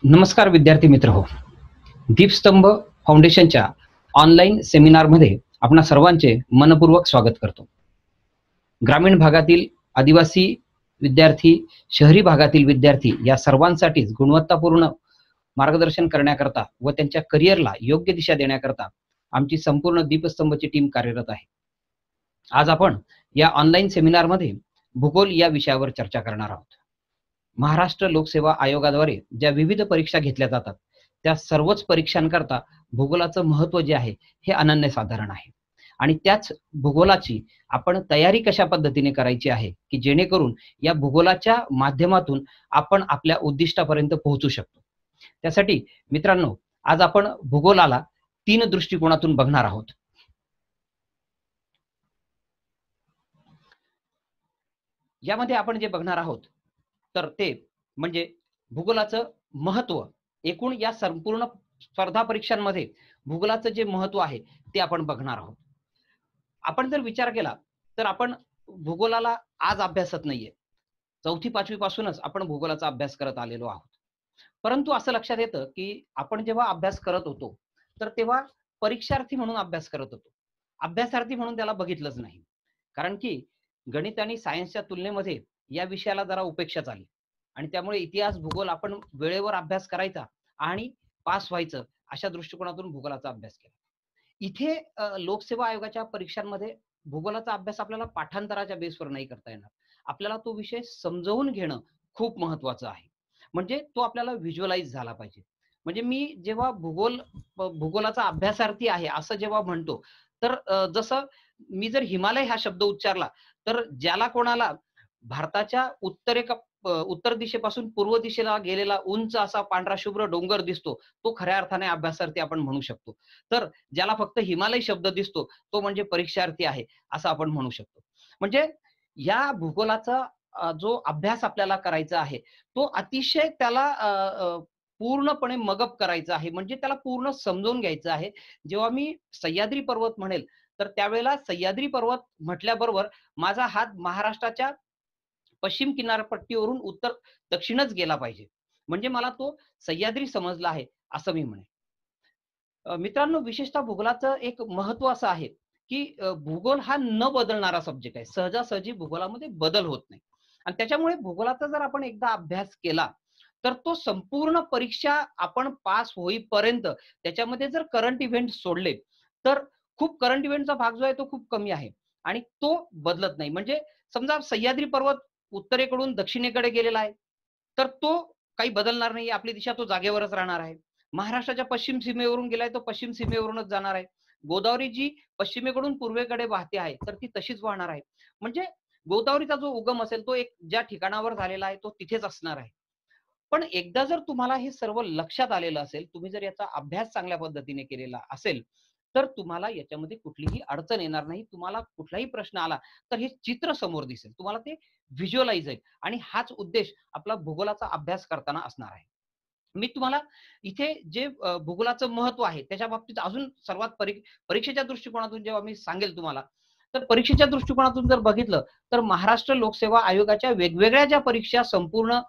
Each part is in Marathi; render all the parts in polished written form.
नमस्कार विद्यार्थी मित्र हो. दीपस्तंभ फाउंडेशनच्या ऑनलाईन सेमिनारमध्ये आपणा सर्वांचे मनपूर्वक स्वागत करतो. ग्रामीण भागातील आदिवासी विद्यार्थी, शहरी भागातील विद्यार्थी या सर्वांसाठीच गुणवत्तापूर्ण मार्गदर्शन करण्याकरता व त्यांच्या करिअरला योग्य दिशा देण्याकरता आमची संपूर्ण दीपस्तंभची टीम कार्यरत आहे. आज आपण या ऑनलाईन सेमिनारमध्ये भूगोल या विषयावर चर्चा करणार आहोत. महाराष्ट्र लोकसेवा आयोगाद्वारे ज्या विविध परीक्षा घेतल्या जातात त्या सर्वच परीक्षांकरता भूगोलाचं महत्त्व जे आहे हे अनन्यसाधारण आहे आणि त्याच भूगोलाची आपण तयारी कशा पद्धतीने करायची आहे की जेणेकरून या भूगोलाच्या माध्यमातून आपण आपल्या उद्दिष्टापर्यंत पोहोचू शकतो. त्यासाठी मित्रांनो, आज आपण भूगोलाला 3 दृष्टिकोनातून बघणार आहोत. यामध्ये आपण जे बघणार आहोत तर ते म्हणजे भूगोलाचं महत्त्व. एकूण या संपूर्ण स्पर्धा परीक्षांमध्ये भूगोलाचं जे महत्त्व आहे ते आपण बघणार आहोत. आपण जर विचार केला तर आपण भूगोलाला आज अभ्यासत नाहीये. 4थी-5वी पासूनच आपण भूगोलाचा अभ्यास करत आलेलो आहोत. परंतु असं लक्षात येतं की आपण जेव्हा अभ्यास करत होतो तर तेव्हा परीक्षार्थी म्हणून अभ्यास करत होतो. अभ्यासार्थी म्हणून त्याला बघितलंच नाही. कारण की गणित आणि सायन्सच्या तुलनेमध्ये या विषयाला जरा उपेक्षाच आली आणि त्यामुळे इतिहास, भूगोल आपण वेळेवर अभ्यास करायचा आणि पास व्हायचं अशा दृष्टिकोनातून भूगोलाचा अभ्यास केला. इथे लोकसेवा आयोगाच्या परीक्षांमध्ये भूगोलाचा अभ्यास आपल्याला पाठांतराच्या बेसवर नाही करता येणार. आपल्याला तो विषय समजावून घेणं खूप महत्त्वाचं आहे. म्हणजे तो आपल्याला व्हिज्युअलाइज झाला पाहिजे. म्हणजे मी जेव्हा भूगोलाचा अभ्यासार्थी आहे असं जेव्हा म्हणतो तर जसं मी जर हिमालय हा शब्द उच्चारला तर ज्याला कोणाला भारताच्या उत्तर दिशेपासून पूर्व दिशेला गेलेला उंच असा पांढरा शुभ्र डोंगर दिसतो तो खऱ्या अर्थाने अभ्यासार्थी आपण म्हणू शकतो. तर ज्याला फक्त हिमालय शब्द दिसतो तो म्हणजे परीक्षार्थी आहे असं आपण म्हणू शकतो. म्हणजे या भूगोलाचा जो अभ्यास आपल्याला करायचा आहे तो अतिशय त्याला पूर्णपणे मगअप करायचा आहे. म्हणजे त्याला पूर्ण समजून घ्यायचं आहे. जेव्हा मी सह्याद्री पर्वत म्हणेल तर त्यावेळेला सह्याद्री पर्वत म्हटल्याबरोबर माझा हात महाराष्ट्राच्या पश्चिम किनारपट्टीवरून उत्तर दक्षिणच गेला पाहिजे. म्हणजे मला तो सह्याद्री समजला आहे असं मी म्हणेन. मित्रांनो, विशेषतः भूगोलाचं एक महत्त्व असं आहे की भूगोल हा न बदलणारा सब्जेक्ट आहे. सहजासहजी भूगोलामध्ये बदल होत नाही आणि त्याच्यामुळे भूगोलाचा जर आपण एकदा अभ्यास केला तर तो संपूर्ण परीक्षा आपण पास होईपर्यंत त्याच्यामध्ये जर करंट इव्हेंट सोडले तर खूप करंट इव्हेंटचा भाग जो आहे तो खूप कमी आहे आणि तो बदलत नाही. म्हणजे समजा सह्याद्री पर्वत उत्तरेकडून दक्षिणेकडे गेलेला आहे तर तो काही बदलणार नाही. आपली दिशा तो जागेवरच राहणार आहे. महाराष्ट्राच्या पश्चिम सीमेवरून गेलाय तो पश्चिम सीमेवरूनच जाणार आहे. गोदावरी जी पश्चिमेकडून पूर्वेकडे वाहते आहे तर ती तशीच वाहणार आहे. म्हणजे गोदावरीचा जो उगम असेल तो एक ज्या ठिकाणावर झालेला आहे तो तिथेच असणार आहे. पण एकदा जर तुम्हाला हे सर्व लक्षात आलेलं असेल, तुम्ही जर याचा अभ्यास चांगल्या पद्धतीने केलेला असेल तर तुम्हाला याच्यामध्ये कुठलीही अडचण येणार नाही. तुम्हाला कुठलाही प्रश्न आला तर हे चित्र समोर दिसेल, तुम्हाला ते व्हिज्युअलाइज आहे आणि हाच उद्देश आपला भूगोलाचा अभ्यास करताना असणार आहे. मी तुम्हाला इथे जे भूगोलाचं महत्त्व आहे त्याच्या बाबतीत अजून सर्वात परीक्षेच्या दृष्टिकोनातून जेव्हा मी सांगेल तुम्हाला तर परीक्षेच्या दृष्टिकोनातून जर बघितलं तर महाराष्ट्र लोकसेवा आयोगाच्या वेगवेगळ्या ज्या परीक्षा संपूर्ण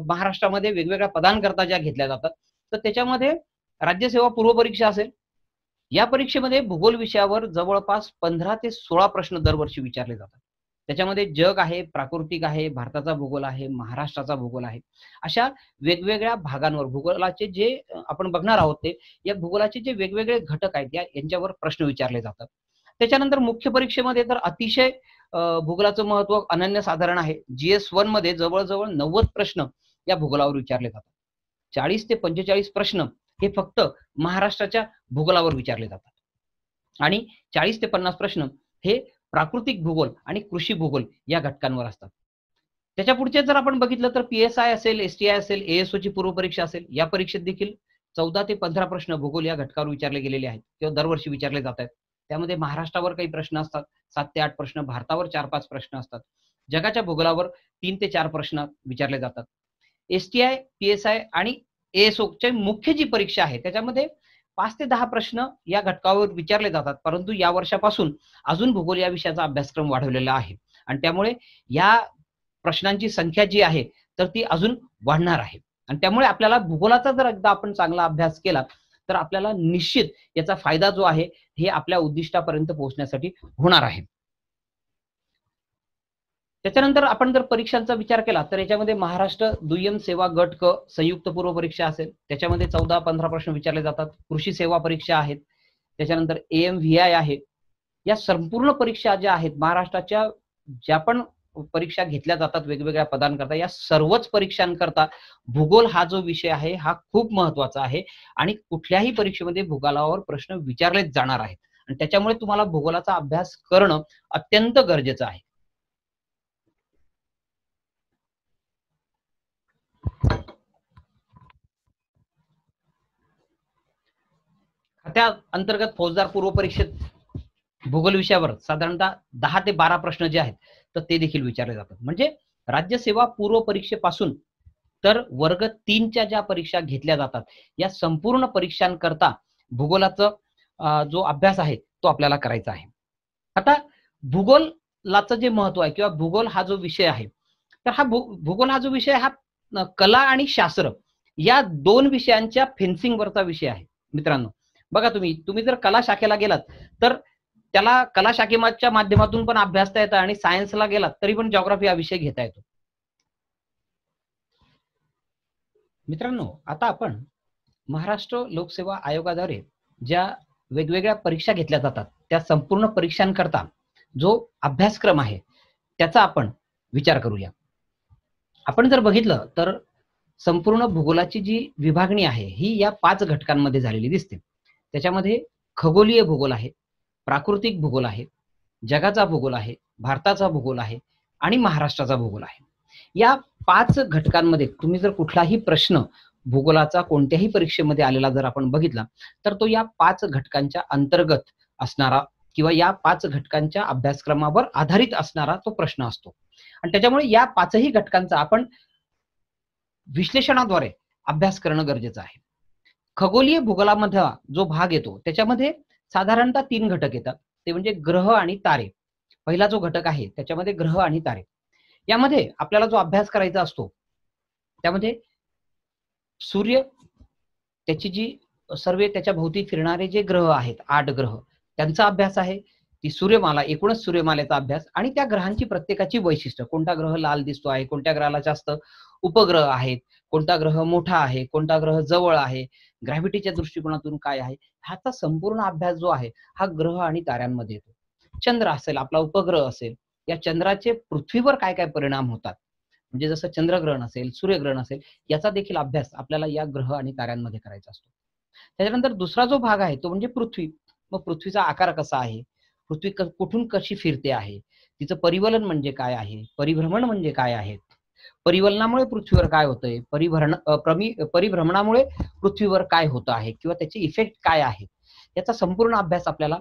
महाराष्ट्रामध्ये वेगवेगळ्या पदांकरता ज्या घेतल्या जातात तर त्याच्यामध्ये राज्यसेवा पूर्व परीक्षा असेल. या परीक्षेमध्ये भूगोल विषयावर जवळपास 15 ते 16 प्रश्न दरवर्षी विचारले जातात. त्याच्यामध्ये जग आहे, प्राकृतिक आहे, भारताचा भूगोल आहे, महाराष्ट्राचा भूगोल आहे. अशा वेगवेगळ्या भागांवर भूगोलाचे जे आपण बघणार आहोत ते या भूगोलाचे जे वेगवेगळे घटक आहेत यांच्यावर प्रश्न विचारले जातात. त्याच्यानंतर मुख्य परीक्षेमध्ये तर अतिशय भूगोलाचं महत्त्व अनन्यसाधारण आहे. GS1 मध्ये जवळजवळ 90 प्रश्न या भूगोलावर विचारले जातात. 40 ते 45 प्रश्न हे फक्त महाराष्ट्राच्या भूगोलावर विचारले जातात आणि 40 ते 50 प्रश्न हे प्राकृतिक भूगोल आणि कृषी भूगोल या घटकांवर असतात. त्याच्या पुढचे जर आपण बघितलं तर PSI असेल, STI असेल, ASO ची पूर्व परीक्षा असेल, या परीक्षेत देखील 14 ते 15 प्रश्न भूगोल या घटकावर विचारले गेलेले आहेत किंवा दरवर्षी विचारले जात आहेत. त्यामध्ये महाराष्ट्रावर काही प्रश्न असतात, 7 ते 8 प्रश्न, भारतावर 4-5 प्रश्न असतात. जगाच्या भूगोलावर 3 ते 4 प्रश्न विचारले जातात. STI, PSI आणि ASO ची मुख्य जी परीक्षा आहे त्याच्यामध्ये 5 ते 10 प्रश्न या घटकावर विचारले जातात. परंतु या वर्षापासून अजून भूगोल या विषयाचा अभ्यासक्रम वाढवलेला आहे आणि त्यामुळे या प्रश्नांची संख्या जी आहे तर ती अजून वाढणार आहे आणि त्यामुळे आपल्याला भूगोलाचा जर एकदा आपण चांगला अभ्यास केला तर आपल्याला निश्चित याचा फायदा जो आहे हे आपल्या उद्दिष्टापर्यंत पोहोचण्यासाठी होणार आहे. त्याच्यानंतर आपण जर परीक्षांचा विचार केला तर याच्यामध्ये महाराष्ट्र दुय्यम सेवा गट क संयुक्त पूर्व परीक्षा असेल, त्याच्यामध्ये 14-15 प्रश्न विचारले जातात. कृषी सेवा परीक्षा आहेत, त्याच्यानंतर AMVI आहे. या संपूर्ण परीक्षा ज्या आहेत महाराष्ट्राच्या, ज्या पण परीक्षा घेतल्या जातात वेगवेगळ्या पदांकरता, या सर्वच परीक्षांकरता भूगोल हा जो विषय आहे हा खूप महत्वाचा आहे आणि कुठल्याही परीक्षेमध्ये भूगोलावर प्रश्न विचारलेच जाणार आहेत आणि त्याच्यामुळे तुम्हाला भूगोलाचा अभ्यास करणं अत्यंत गरजेचं आहे. त्या अंतर्गत फौजदार पूर्व परीक्षेत भूगोल विषयावर साधारणतः 10 ते 12 प्रश्न जे आहेत तर ते देखील विचारले जातात. म्हणजे राज्यसेवा पूर्व परीक्षेपासून तर वर्ग 3च्या ज्या परीक्षा घेतल्या जातात या संपूर्ण परीक्षांकरता भूगोलाचा जो अभ्यास आहे तो आपल्याला करायचा आहे. आता भूगोलाचं जे महत्व आहे किंवा भूगोल हा जो विषय आहे तर हा भूगोल हा जो विषय हा कला आणि शास्त्र या 2 विषयांच्या फेन्सिंगवरचा विषय आहे. मित्रांनो बघा, तुम्ही जर कला शाखेला गेलात तर त्याला कला शाखेच्या माध्यमातून पण अभ्यासता येतं आणि सायन्सला गेलात तरी पण जिओग्राफी हा विषय घेता येतो. मित्रांनो आता आपण महाराष्ट्र लोकसेवा आयोगाद्वारे ज्या वेगवेगळ्या परीक्षा घेतल्या जातात त्या संपूर्ण परीक्षांकरता जो अभ्यासक्रम आहे त्याचा आपण विचार करूया. आपण जर बघितलं तर संपूर्ण भूगोलाची जी विभागणी आहे ही या 5 घटकांमध्ये झालेली दिसते. त्याच्यामध्ये खगोलीय भूगोल आहे, प्राकृतिक भूगोल आहे, जगाचा भूगोल आहे, भारताचा भूगोल आहे आणि महाराष्ट्राचा भूगोल आहे. या 5 घटकांमध्ये तुम्ही जर कुठलाही प्रश्न भूगोलाचा कोणत्याही परीक्षेमध्ये आलेला जर आपण बघितला तर तो या 5 घटकांच्या अंतर्गत असणारा किंवा या 5 घटकांच्या अभ्यासक्रमावर आधारित असणारा तो प्रश्न असतो आणि त्याच्यामुळे या 5ही घटकांचा आपण विश्लेषणाद्वारे अभ्यास करणं गरजेचं आहे. खगोलीय भूगोलामध्ये जो भाग येतो त्याच्यामध्ये साधारणतः 3 घटक येतात, ते म्हणजे ग्रह आणि तारे. पहिला जो घटक आहे त्याच्यामध्ये ग्रह आणि तारे. यामध्ये आपल्याला जो अभ्यास करायचा असतो त्यामध्ये सूर्य, त्याची जी सर्व त्याच्या भोवती फिरणारे जे ग्रह आहेत 8 ग्रह त्यांचा अभ्यास आहे, ती सूर्यमाला, एकूणच सूर्यमालेचा अभ्यास आणि त्या ग्रहांची प्रत्येकाची वैशिष्ट्य, कोणता ग्रह लाल दिसतो आहे, कोणत्या ग्रहाला जास्त उपग्रह आहेत, कोणता ग्रह मोठा आहे, कोणता ग्रह जवळ आहे, ग्रॅव्हिटीच्या दृष्टिकोनातून काय आहे, ह्याचा संपूर्ण अभ्यास जो आहे हा ग्रह आणि ताऱ्यांमध्ये येतो. चंद्र असेल, आपला उपग्रह असेल, या चंद्राचे पृथ्वीवर काय काय परिणाम होतात, म्हणजे जसं चंद्रग्रहण असेल, सूर्यग्रहण असेल, याचा देखील अभ्यास आपल्याला या ग्रह आणि ताऱ्यांमध्ये करायचा असतो. त्याच्यानंतर दुसरा जो भाग आहे तो म्हणजे पृथ्वी. मग पृथ्वीचा आकार कसा आहे, पृथ्वी कुठून कशी फिरते आहे, तिचं परिवलन म्हणजे काय आहे, परिभ्रमण म्हणजे काय आहे, परिवलनामुळे पृथ्वीवर काय होतंय, परिभ्रमणामुळे पृथ्वीवर काय होत आहे किंवा त्याचे इफेक्ट काय आहे, याचा संपूर्ण अभ्यास आपल्याला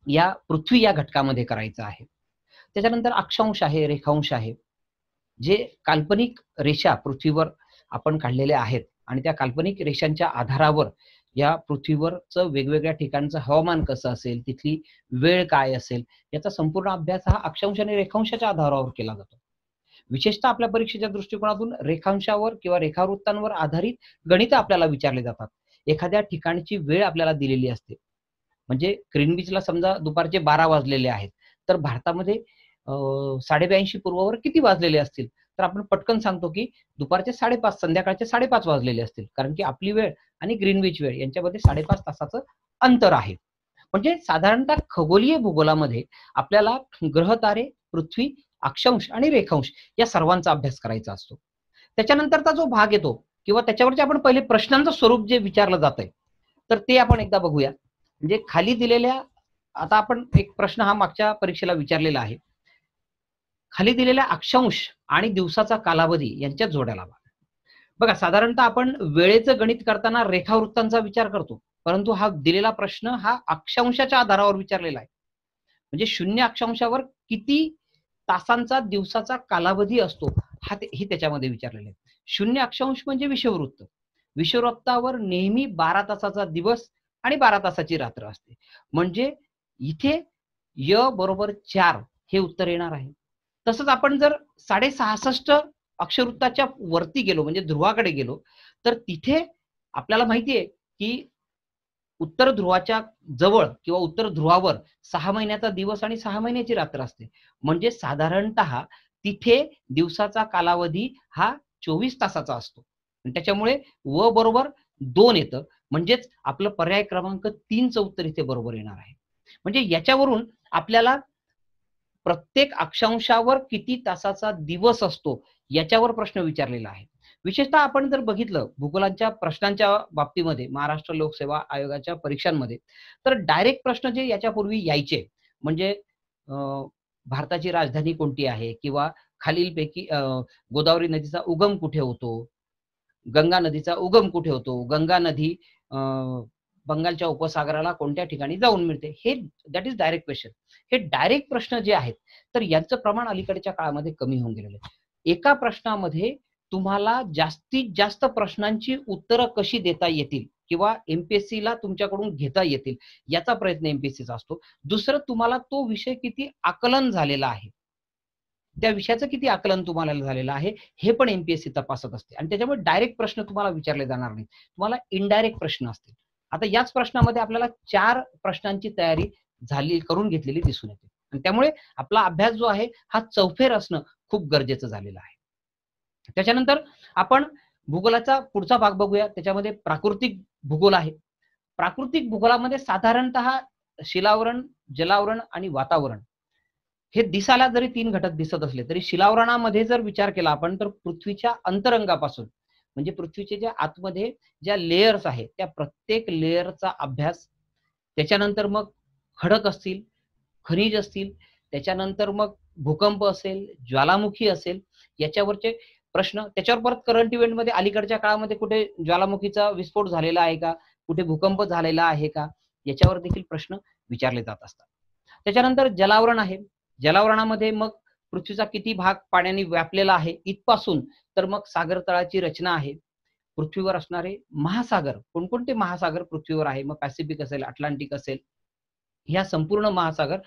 या पृथ्वी या घटकामध्ये करायचा आहे. त्याच्यानंतर अक्षांश आहे, रेखांश आहे, जे काल्पनिक रेषा पृथ्वीवर आपण काढलेल्या आहेत आणि त्या काल्पनिक रेषांच्या आधारावर या पृथ्वीवरचं वेगवेगळ्या ठिकाणचं हवामान कसं असेल, तिथली वेळ काय असेल, याचा संपूर्ण अभ्यास हा अक्षांश आणि रेखांशाच्या आधारावर केला जातो. विशेषतः आपल्या परीक्षेच्या दृष्टिकोनातून रेखांशावर किंवा रेखावृत्तांवर आधारित गणित आपल्याला विचारले जातात. एखाद्या ठिकाणची वेळ आपल्याला दिलेली असते, म्हणजे ग्रीनविचला समजा दुपारचे 12 वाजलेले आहेत तर भारतामध्ये 82.5 पूर्ववर किती वाजलेले असतील, तर आपण पटकन सांगतो की दुपारचे 5:30, संध्याकाळचे 5:30 वाजलेले असतील, कारण की आपली वेळ आणि ग्रीनविच वेळ यांच्यामध्ये 5.5 तासाचं अंतर आहे. म्हणजे साधारणतः खगोलीय भूगोलामध्ये आपल्याला ग्रह, तारे, पृथ्वी, अक्षांश आणि रेखांश या सर्वांचा अभ्यास करायचा असतो. त्याच्यानंतरचा जो भाग येतो किंवा त्याच्यावरचे आपण पहिले प्रश्नांचं स्वरूप जे विचारलं जातंय तर ते आपण एकदा बघूया. म्हणजे खाली दिलेल्या, आता आपण एक प्रश्न हा मागच्या परीक्षेला विचारलेला आहे, खाली दिलेल्या अक्षांश आणि दिवसाचा कालावधी यांच्यात जोड्या लावा. बघा, साधारणतः आपण वेळेचं गणित करताना रेखावृत्तांचा विचार करतो, परंतु हा दिलेला प्रश्न हा अक्षांशाच्या आधारावर विचारलेला आहे. म्हणजे 0 अक्षांशावर किती तासांचा दिवसाचा कालावधी असतो हे त्याच्यामध्ये विचारलेलं आहे. 0 अक्षांश म्हणजे विषुववृत्त, विषुववृत्तावर नेहमी 12 तासाचा दिवस आणि 12 तासाची रात्र असते. म्हणजे इथे य बरोबर 4 हे उत्तर येणार आहे. तसंच आपण जर 66.5 अक्षवृत्ताच्या वरती गेलो म्हणजे ध्रुवाकडे गेलो तर तिथे आपल्याला माहितीये की उत्तर ध्रुवाच्या जवळ किंवा उत्तर ध्रुवावर 6 महिन्याचा दिवस आणि 6 महिन्याची रात्र असते. म्हणजे साधारणतः तिथे दिवसाचा कालावधी हा 24 तासाचा असतो. त्याच्यामुळे व बरोबर 2 येतं, म्हणजेच आपलं पर्याय क्रमांक 3चं उत्तर इथे बरोबर येणार आहे. म्हणजे याच्यावरून आपल्याला प्रत्येक अक्षांशावर किती तासाचा दिवस असतो याच्यावर प्रश्न विचारलेला आहे. विशेषतः आपण जर बघितलं भूगोलाच्या प्रश्नांच्या बाबतीमध्ये महाराष्ट्र लोकसेवा आयोगाच्या परीक्षांमध्ये तर डायरेक्ट प्रश्न जे याच्यापूर्वी यायचे म्हणजे भारताची राजधानी कोणती आहे किंवा खालीलपैकी गोदावरी नदीचा उगम कुठे होतो, गंगा नदीचा उगम कुठे होतो, गंगा नदी बंगालच्या उपसागराला कोणत्या ठिकाणी जाऊन मिळते, हे दॅट इज डायरेक्ट क्वेश्चन. हे डायरेक्ट प्रश्न जे आहेत तर यांचं प्रमाण अलीकडच्या काळामध्ये कमी होऊन गेलेलं आहे. एका प्रश्नामध्ये तुम्हाला जास्तीत जास्त प्रश्नांची उत्तरं कशी देता येतील किंवा एमपीएससी ला तुमच्याकडून घेता येतील याचा प्रयत्न एमपीएससीचा असतो. दुसरं तुम्हाला तो विषय किती आकलन झालेला आहे, त्या विषयाचं किती आकलन तुम्हाला झालेलं आहे हे पण एमपीएससी तपासत असते आणि त्याच्यामुळे डायरेक्ट प्रश्न तुम्हाला विचारले जाणार नाही, तुम्हाला इनडायरेक्ट प्रश्न असतील. आता याच प्रश्नामध्ये आपल्याला 4 प्रश्नांची तयारी झाली करून घेतलेली दिसून येते आणि त्यामुळे आपला अभ्यास जो आहे हा चौफेर असणं खूप गरजेचं झालेलं आहे. त्याच्यानंतर आपण भूगोलाचा पुढचा भाग बघूया, त्याच्यामध्ये प्राकृतिक भूगोल आहे. प्राकृतिक भूगोलामध्ये साधारणतः शिलावरण, जलावरण आणि वातावरण हे दिसायला जरी 3 घटक दिसत असले तरी शिलावरणामध्ये जर विचार केला आपण तर पृथ्वीच्या अंतरंगापासून म्हणजे पृथ्वीचे ज्या आतमध्ये ज्या लेयर्स आहेत त्या प्रत्येक लेयरचा अभ्यास, त्याच्यानंतर मग खडक असतील, खनिज असतील, त्याच्यानंतर मग भूकंप असेल, ज्वालामुखी असेल, याच्यावरचे प्रश्न, त्याच्यावर परत करंट इव्हेंट मध्ये अलीकडच्या काळामध्ये कुठे ज्वालामुखीचा विस्फोट झालेला आहे का, कुठे भूकंप झालेला आहे का, याच्यावर देखील प्रश्न विचारले जात असतात. त्याच्यानंतर जलावरण आहे. जलावरणामध्ये मग पृथ्वीचा किती भाग पाण्याने व्यापलेला आहे इथपासून तर मग सागर तळाची रचना आहे. पृथ्वीवर असणारे महासागर, कोणकोणते महासागर पृथ्वीवर आहे, मग पॅसिफिक असेल, अटलांटिक असेल, ह्या संपूर्ण महासागर.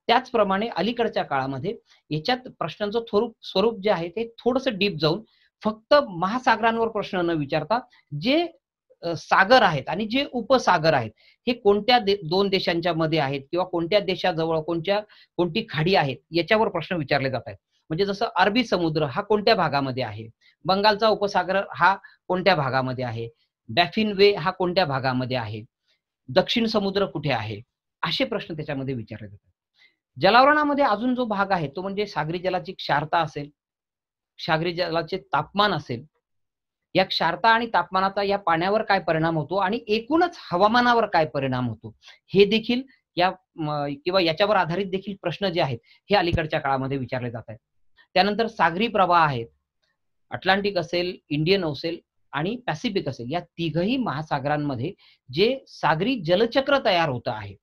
त्याचप्रमाणे अलीकडच्या काळामध्ये याच्यात प्रश्नांचं स्वरूप जे आहे ते थोडंसं डीप जाऊन फक्त महासागरांवर प्रश्न न विचारता जे सागर आहेत आणि जे उपसागर आहेत हे कोणत्या 2 देशांच्या मध्ये आहेत किंवा कोणत्या देशाजवळ कोणती खाडी आहेत याच्यावर प्रश्न विचारले जात आहेत. म्हणजे जसं अरबी समुद्र हा कोणत्या भागामध्ये आहे, बंगालचा उपसागर हा कोणत्या भागामध्ये आहे, बॅफिन वे हा कोणत्या भागामध्ये आहे, दक्षिण समुद्र कुठे आहे, असे प्रश्न त्याच्यामध्ये विचारले जातात. जलावरणामध्ये अजून जो भाग आहे तो म्हणजे सागरी जलाची क्षारता असेल, सागरी जलाचे तापमान असेल, या क्षारता आणि तापमानाचा या पाण्यावर काय परिणाम होतो आणि एकूणच हवामानावर काय परिणाम होतो हे देखील या किंवा याच्यावर आधारित देखील प्रश्न जे आहेत हे अलीकडच्या काळामध्ये विचारले जात आहेत. त्यानंतर सागरी प्रवाह आहेत, अटलांटिक असेल, इंडियन असेल आणि पॅसिफिक असेल, या तिघही महासागरांमध्ये जे सागरी जलचक्र तयार होत आहे,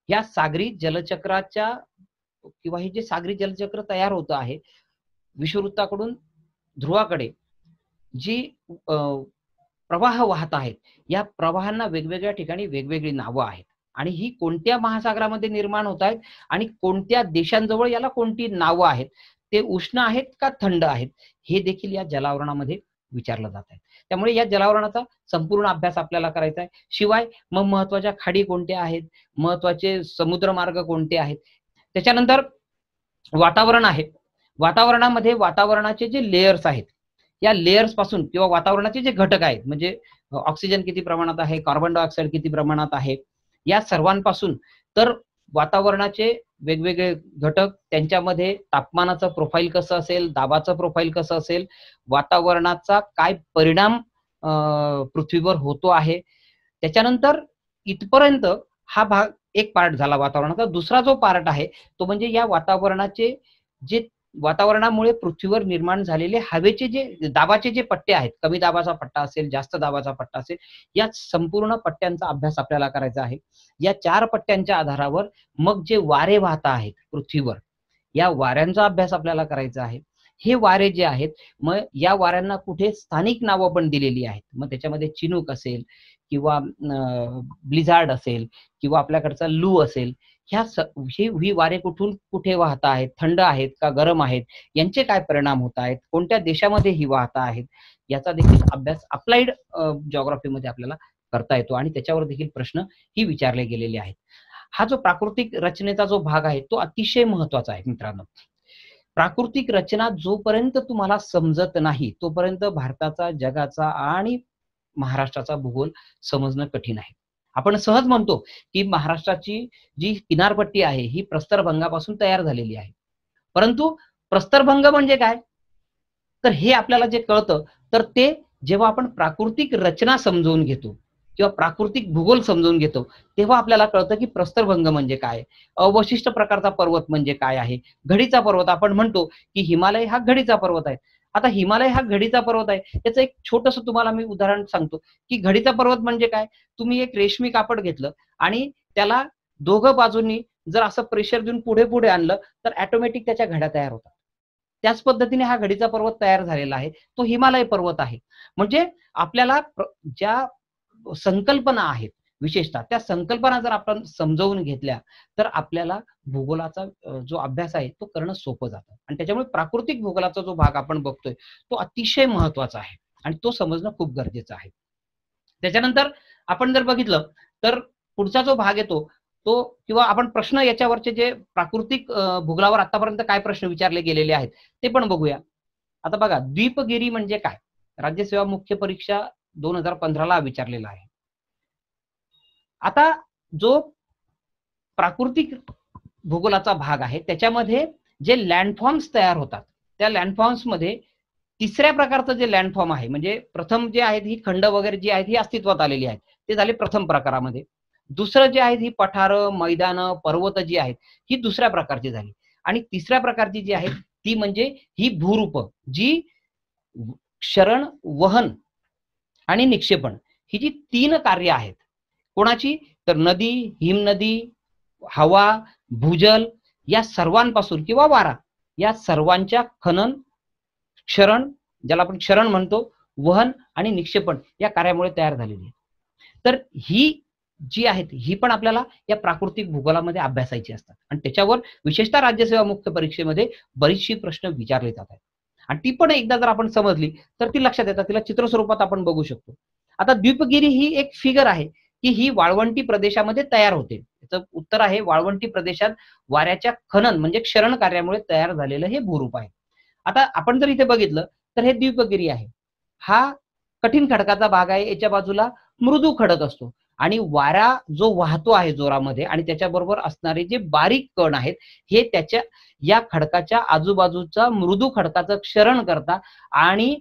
या सागरी जलचक्राच्या किंवा हे जे सागरी जलचक्र तयार होत आहे विषुववृत्ताकडून ध्रुवाकडे जी प्रवाह वाहत आहेत, या प्रवाहांना वेगवेगळ्या ठिकाणी वेगवेगळी नावं आहेत आणि ही कोणत्या महासागरामध्ये निर्माण होत आहेत आणि कोणत्या देशांजवळ याला कोणती नावं आहेत, ते उष्ण आहेत का थंड आहेत, हे देखील या जलावरणामध्ये विचारलं जात आहे. त्यामुळे या जलावरणाचा संपूर्ण अभ्यास आपल्याला करायचा आहे. शिवाय मग महत्वाच्या खाडी कोणत्या आहेत, महत्वाचे समुद्रमार्ग कोणते आहेत. त्याच्यानंतर वातावरण आहे. वातावरणामध्ये वातावरणाचे जे लेयर्स आहेत या लेयर्स पासून किंवा वातावरणाचे जे घटक आहेत म्हणजे ऑक्सिजन किती प्रमाणात आहे, कार्बन डायऑक्साईड किती प्रमाणात आहे, या सर्वांपासून तर वातावरणाचे वेगवेगळे घटक, त्यांच्यामध्ये तापमानाचं प्रोफाईल कसं असेल, दाबाचं प्रोफाईल कसं असेल, वातावरणाचा काय परिणाम पृथ्वीवर होतो आहे. त्याच्यानंतर इथपर्यंत हा भाग एक पार्ट झाला वातावरणाचा. दुसरा जो पार्ट आहे तो म्हणजे या वातावरणाचे जे वातावरणामुळे पृथ्वीवर निर्माण झालेले हवेचे जे दाबाचे जे पट्टे आहेत, कमी दाबाचा पट्टा असेल, जास्त दाबाचा पट्टा असेल, या संपूर्ण पट्ट्यांचा अभ्यास आपल्याला करायचा आहे. या 4 पट्ट्यांच्या आधारावर मग जे वारे वाहत आहेत पृथ्वीवर, या वाऱ्यांचा अभ्यास आपल्याला करायचा आहे. हे वारे जे आहेत, मग या वाऱ्यांना कुठे स्थानिक नावं पण दिलेली आहेत. मग त्याच्यामध्ये चिनूक असेल किंवा ब्लिझार्ड असेल किंवा आपल्याकडचा लू असेल, ही वारे कुठून कुठे वाहत आहेत, थंड आहेत का गरम आहेत, यांचे काय परिणाम होत आहेत, कोणत्या देशामध्ये ही वाहत आहेत, याचा देखील अभ्यास अप्लाइड जिओग्राफीमध्ये आपल्याला करता येतो आणि त्याच्यावर देखील प्रश्न ही विचारले गेलेले आहेत. हा जो प्राकृतिक रचनेचा जो भाग आहे तो अतिशय महत्वाचा आहे मित्रांनो. प्राकृतिक रचना जोपर्यंत तुम्हाला समजत नाही तोपर्यंत भारताचा, जगाचा आणि महाराष्ट्राचा भूगोल समजणं कठीण आहे. आपण सहज म्हणतो की महाराष्ट्राची जी किनारपट्टी आहे ही प्रस्तरभंगापासून तयार झालेली आहे. परंतु प्रस्तरभंग म्हणजे काय, तर हे आपल्याला जे कळतं तर ते जेव्हा आपण प्राकृतिक रचना समजून घेतो किंवा प्राकृतिक भूगोल समजून घेतो तेव्हा आपल्याला कळतं की प्रस्तरभंग म्हणजे काय, अवशिष्ट प्रकारचा पर्वत म्हणजे काय आहे. घडीचा पर्वत आपण म्हणतो की हिमालय हा घडीचा पर्वत आहे. आता हिमालय हा घडीचा पर्वत आहे, याचं एक छोटस तुम्हाला मी उदाहरण सांगतो की घडीचा पर्वत म्हणजे काय. तुम्ही एक रेशमी कापड घेतलं आणि त्याला दोघं बाजूंनी जर असं प्रेशर देऊन पुढे पुढे आणलं तर ऑटोमॅटिक त्याच्या घड्या तयार होतात. त्याच पद्धतीने हा घडीचा पर्वत तयार झालेला आहे, तो हिमालय पर्वत आहे. म्हणजे आपल्याला ज्या संकल्पना आहेत विशेषतः त्या संकल्पना जर आपण समजावून घेतल्या तर आपल्याला भूगोलाचा जो अभ्यास आहे तो करणं सोपं जातं. आणि त्याच्यामुळे प्राकृतिक भूगोलाचा जो भाग आपण बघतोय तो अतिशय महत्वाचा आहे आणि तो समजणं खूप गरजेचं आहे. त्याच्यानंतर आपण जर बघितलं तर पुढचा जो भाग येतो तो किंवा आपण प्रश्न याच्यावरचे जे प्राकृतिक भूगोलावर आतापर्यंत काय प्रश्न विचारले गेलेले आहेत ते पण बघूया. आता बघा, द्वीपगिरी म्हणजे काय, राज्यसेवा मुख्य परीक्षा 2015ला विचारलेला आहे. आता जो प्राकृतिक भूगोलाचा भाग आहे त्याच्यामध्ये जे लँडफॉर्म्स तयार होतात त्या लँडफॉर्म्स मध्ये तिसऱ्या प्रकारचं जे लँडफॉर्म आहे, म्हणजे प्रथम जे आहेत ही खंड वगैरे जी आहेत ही अस्तित्वात आलेली आहेत, ते झाले प्रथम प्रकारामध्ये. दुसरं जे आहेत ही पठारं, मैदानं, पर्वत जी आहेत ही दुसऱ्या प्रकारची झाली. आणि तिसऱ्या प्रकारची जी आहे ती म्हणजे ही भूरूप, जी क्षरण, वहन आणि निक्षेपण ही जी 3 कार्य आहेत कोणाची, तर नदी, हिमनदी, हवा, भूजल या सर्वांपासून किंवा वारा या सर्वांच्या खनन, क्षरण, ज्याला आपण क्षरण म्हणतो, वहन आणि निक्षेपण या कार्यामुळे तयार झालेली आहे. तर ही जी आहेत ही पण आपल्याला या प्राकृतिक भूगोलामध्ये अभ्यासायची असतात आणि त्याच्यावर विशेषतः राज्यसेवा मुक्त परीक्षेमध्ये बरीचशी प्रश्न विचारले जातात आणि ती पण एकदा जर आपण समजली तर ती लक्षात येतात, तिला चित्र स्वरूपात आपण बघू शकतो. आता द्वीपगिरी ही एक फिगर आहे की ही वाळवंटी प्रदेशामध्ये तयार होते. त्याचं उत्तर आहे वाळवंटी प्रदेशात वाऱ्याच्या खनन म्हणजे क्षरण कार्यामुळे तयार झालेलं हे भूरूप आहे. आता आपण जर इथे बघितलं तर हे द्वीपगिरी आहे, हा कठीण खडकाचा भाग आहे, याच्या बाजूला मृदू खडक असतो आणि वारा जो वाहतो आहे जोरामध्ये आणि त्याच्याबरोबर असणारे जे बारीक कण आहेत हे त्याच्या या खडकाच्या आजूबाजूचा मृदू खडकाचं क्षरण करता आणि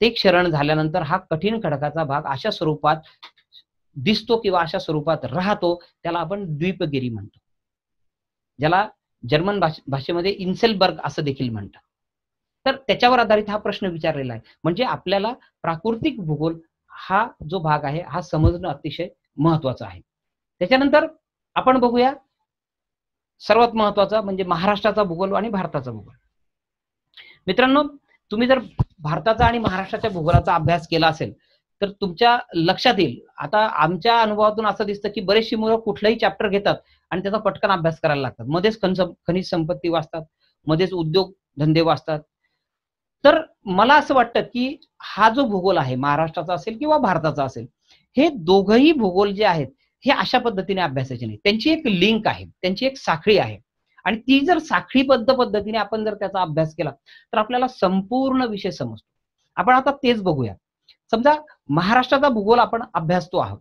ते क्षरण झाल्यानंतर हा कठीण खडकाचा भाग अशा स्वरूपात दिसतो किंवा अशा स्वरूपात राहतो, त्याला आपण द्वीपगिरी म्हणतो, ज्याला जर्मन भाषेमध्ये इन्सेलबर्ग असं देखील म्हणतात. तर त्याच्यावर आधारित हा प्रश्न विचारलेला आहे. म्हणजे आपल्याला प्राकृतिक भूगोल हा जो भाग आहे हा समजणं अतिशय महत्वाचं आहे. त्याच्यानंतर आपण बघूया सर्वात महत्वाचा म्हणजे महाराष्ट्राचा भूगोल आणि भारताचा भूगोल. मित्रांनो, तुम्ही जर भारताचा आणि महाराष्ट्राच्या भूगोलाचा अभ्यास केला असेल तर तुमच्या लक्षात येईल. आता आमच्या अनुभवातून असं दिसतं की बरेचशी मुलं कुठलाही चॅप्टर घेतात आणि त्याचा पटकन अभ्यास करायला लागतात. मध्येच खनिज संपत्ती वाचतात, मध्येच उद्योग धंदे वाचतात. तर मला असं वाटतं की हा जो भूगोल आहे महाराष्ट्राचा असेल किंवा भारताचा असेल, हे दोघंही भूगोल जे आहेत हे अशा पद्धतीने अभ्यासाचे नाही. त्यांची एक लिंक आहे, त्यांची एक साखळी आहे आणि ती जर साखळीबद्ध पद्धतीने आपण जर त्याचा अभ्यास केला तर आपल्याला संपूर्ण विषय समजतो. आपण आता तेच बघूया. समजा महाराष्ट्राचा भूगोल आपण अभ्यासतो आहोत,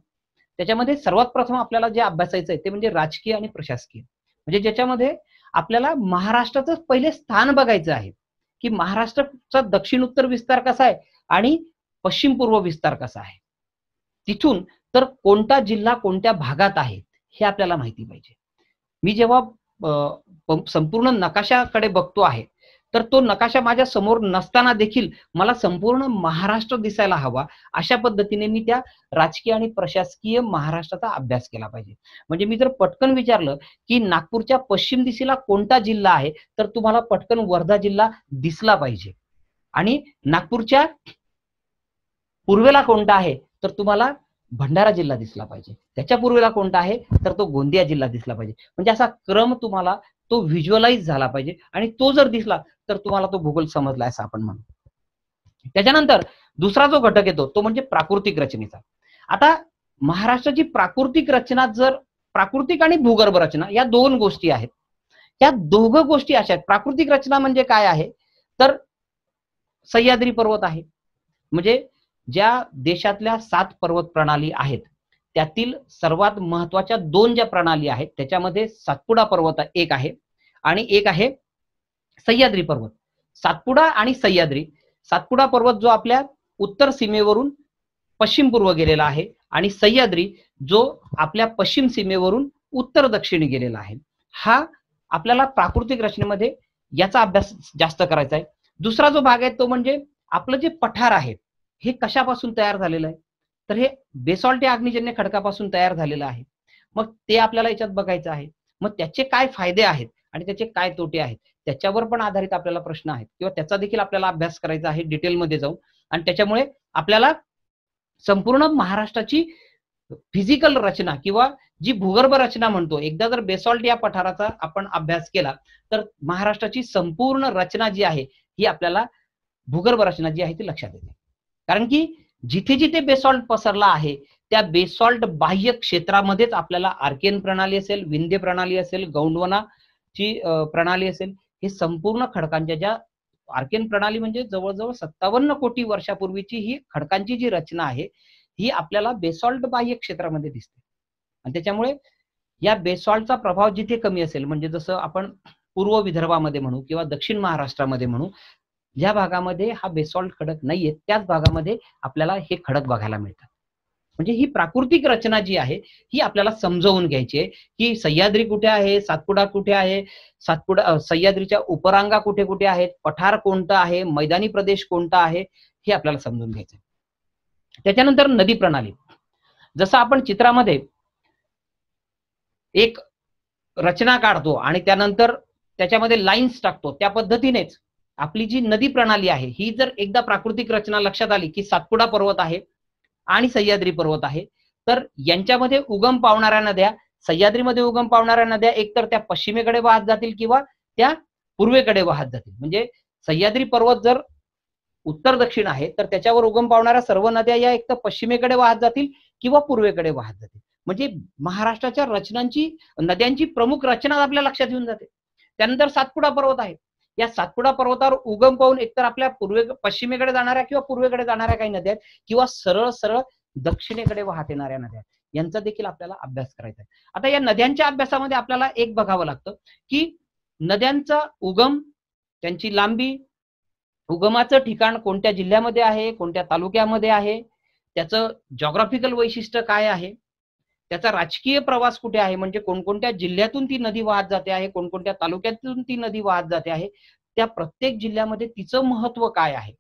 त्याच्यामध्ये सर्वात प्रथम आपल्याला जे अभ्यासायचं आहे ते म्हणजे राजकीय आणि प्रशासकीय, म्हणजे ज्याच्यामध्ये आपल्याला महाराष्ट्राचं पहिले स्थान बघायचं आहे की महाराष्ट्राचा दक्षिण उत्तर विस्तार कसा आहे आणि पश्चिम पूर्व विस्तार कसा आहे. तिथून तर कोणता जिल्हा कोणत्या भागात आहे हे आपल्याला माहिती पाहिजे. मी जेव्हा संपूर्ण नकाशाकडे बघतो आहे तर तो नकाशा माझ्या समोर नसताना देखील मला संपूर्ण महाराष्ट्र दिसायला हवा, अशा पद्धतीने मी त्या राजकीय आणि प्रशासकीय महाराष्ट्राचा अभ्यास केला पाहिजे. म्हणजे मी जर पटकन विचारलं की नागपूरच्या पश्चिम दिशेला कोणता जिल्हा आहे, तर तुम्हाला पटकन वर्धा जिल्हा दिसला पाहिजे. आणि नागपूरच्या पूर्वेला कोणता आहे, तर तुम्हाला भंडारा जिल्हा दिसला पाहिजे. त्याच्या पूर्वेला कोणता आहे, तर तो गोंदिया जिल्हा दिसला पाहिजे. म्हणजे असा क्रम तुम्हाला तो व्हिज्युअलाइज झाला पाहिजे, आणि तो जर दिसला तर तुम्हाला तो भूगोल समजला असं आपण म्हणू. त्याच्यानंतर दुसरा जो घटक येतो तो म्हणजे प्राकृतिक रचनेचा. आता महाराष्ट्राची प्राकृतिक रचना, जर प्राकृतिक आणि भूगर्भ रचना या दोन गोष्टी आहेत, या दोघं गोष्टी अशा आहेत. प्राकृतिक रचना म्हणजे काय आहे, तर सह्याद्री पर्वत आहे. म्हणजे ज्या देशातल्या 7 पर्वत प्रणाली आहेत त्यातील सर्वात महत्वाच्या 2 ज्या प्रणाली आहेत त्याच्यामध्ये सातपुडा पर्वत एक आहे आणि एक आहे सह्याद्री पर्वत. सातपुडा आणि सह्याद्री, सातपुडा पर्वत जो आपल्या उत्तर सीमेवरून पश्चिम पूर्व गेलेला आहे आणि सह्याद्री जो आपल्या पश्चिम सीमेवरून उत्तर दक्षिणी गेलेला आहे. हा आपल्याला प्राकृतिक रचनेमध्ये याचा अभ्यास जास्त करायचा आहे. दुसरा जो भाग आहे तो म्हणजे आपलं जे पठार आहे हे कशापासून तयार झालेलं आहे, तर हे बेसॉल्ट या अग्निजन्य खडकापासून तयार झालेलं आहे. मग ते आपल्याला याच्यात बघायचं आहे. मग त्याचे काय फायदे आहेत आणि त्याचे काय तोटे आहेत त्याच्यावर पण आधारित आपल्याला प्रश्न आहेत किंवा त्याचा देखील आपल्याला अभ्यास करायचा आहे डिटेलमध्ये जाऊन. आणि त्याच्यामुळे आपल्याला संपूर्ण महाराष्ट्राची फिजिकल रचना किंवा जी भूगर्भ रचना म्हणतो, एकदा जर बेसॉल्ट या पठाराचा आपण अभ्यास केला तर महाराष्ट्राची संपूर्ण रचना जी आहे ही आपल्याला भूगर्भ रचना जी आहे ती लक्षात येते. कारण की जिथे जिथे बेसॉल्ट पसरला आहे त्या बेसॉल्ट बाह्य क्षेत्रामध्येच आपल्याला आर्कियन प्रणाली असेल, विंध्य प्रणाली असेल, गौंडवनाची प्रणाली असेल, हे संपूर्ण खडकांच्या ज्या आर्कियन प्रणाली म्हणजे जवळजवळ 57 कोटी वर्षापूर्वीची ही खडकांची जी रचना आहे ही आपल्याला बेसॉल्ट बाह्य क्षेत्रामध्ये दिसते. आणि त्याच्यामुळे या बेसॉल्टचा प्रभाव जिथे कमी असेल, म्हणजे जसं आपण पूर्व विदर्भामध्ये म्हणू किंवा दक्षिण महाराष्ट्रामध्ये म्हणू, ज्या भागामध्ये हा बेसॉल्ट खडक नाहीये त्याच भागामध्ये आपल्याला हे खडक बघायला मिळतात. म्हणजे ही प्राकृतिक रचना जी आहे ही आपल्याला समजावून घ्यायची आहे की सह्याद्री कुठे आहे, सातपुडा कुठे आहे, सातपुडा सह्याद्रीच्या उपरांगा कुठे कुठे आहेत, पठार कोणता आहे, मैदानी प्रदेश कोणता आहे, हे आपल्याला समजून घ्यायचं. त्याच्यानंतर नदी प्रणाली. जसं आपण चित्रामध्ये एक रचना काढतो आणि त्यानंतर त्याच्यामध्ये लाईन्स टाकतो, त्या पद्धतीनेच आपली जी नदी प्रणाली आहे ही जर एकदा प्राकृतिक रचना लक्षात आली की सातपुडा पर्वत आहे आणि सह्याद्री पर्वत आहे, तर यांच्यामध्ये उगम पावणाऱ्या नद्या, सह्याद्रीमध्ये उगम पावणाऱ्या नद्या एकतर त्या पश्चिमेकडे वाहत जातील किंवा त्या पूर्वेकडे वाहत जातील. म्हणजे सह्याद्री पर्वत जर उत्तर दक्षिण आहे तर त्याच्यावर उगम पावणाऱ्या सर्व नद्या या एकतर पश्चिमेकडे वाहत जातील किंवा पूर्वेकडे वाहत जातील. म्हणजे महाराष्ट्राच्या रचनांची, नद्यांची प्रमुख रचना आपल्या लक्षात येऊन जाते. त्यानंतर सातपुडा पर्वत आहे. या सातपुडा पर्वतावर उगम पाहून एकतर आपल्या पश्चिमेकडे जाणाऱ्या किंवा पूर्वेकडे जाणाऱ्या काही नद्या किंवा सरळ सरळ दक्षिणेकडे वाहत येणाऱ्या नद्या, यांचा देखील आपल्याला अभ्यास करायचा आहे. आता या नद्यांच्या अभ्यासामध्ये आपल्याला एक बघावं लागतं की नद्यांचा उगम, त्यांची लांबी, उगमाचं ठिकाण कोणत्या जिल्ह्यामध्ये आहे, कोणत्या तालुक्यामध्ये आहे, त्याचं जॉग्राफिकल वैशिष्ट्य काय आहे, त्याचा राजकीय प्रवास कुठे आहे, म्हणजे कोणकोणत्या जिल्ह्यातून ती नदी वाहत जाते आहे, कोणकोणत्या तालुक्यातून ती नदी वाहत जाते आहे, त्या प्रत्येक जिल्ह्यामध्ये तिचं महत्व काय आहे,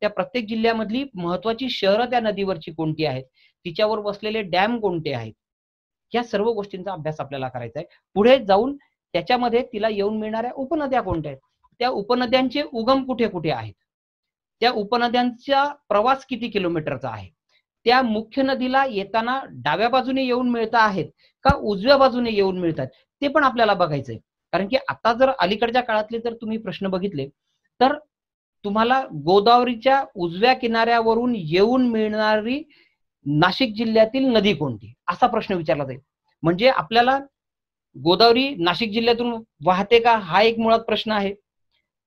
त्या प्रत्येक जिल्ह्यामधली महत्वाची शहरं त्या नदीवरची कोणती आहेत, तिच्यावर बसलेले डॅम कोणते आहेत, या सर्व गोष्टींचा अभ्यास आपल्याला करायचा आहे. पुढे जाऊन त्याच्यामध्ये तिला येऊन मिळणाऱ्या उपनद्या कोणत्या आहेत, त्या उपनद्यांचे उगम कुठे कुठे आहेत, त्या उपनद्यांचा प्रवास किती किलोमीटरचा आहे, त्या मुख्य नदीला येताना डाव्या बाजूने येऊन मिळत आहेत का उजव्या बाजूने येऊन मिळतात, ते पण आपल्याला बघायचंय. कारण की आता जर अलीकडच्या काळातले जर तुम्ही प्रश्न बघितले तर तुम्हाला गोदावरीच्या उजव्या किनाऱ्यावरून येऊन मिळणारी नाशिक जिल्ह्यातील नदी कोणती, असा प्रश्न विचारला जाईल. म्हणजे आपल्याला गोदावरी नाशिक जिल्ह्यातून वाहते का, हा एक मुळात प्रश्न आहे,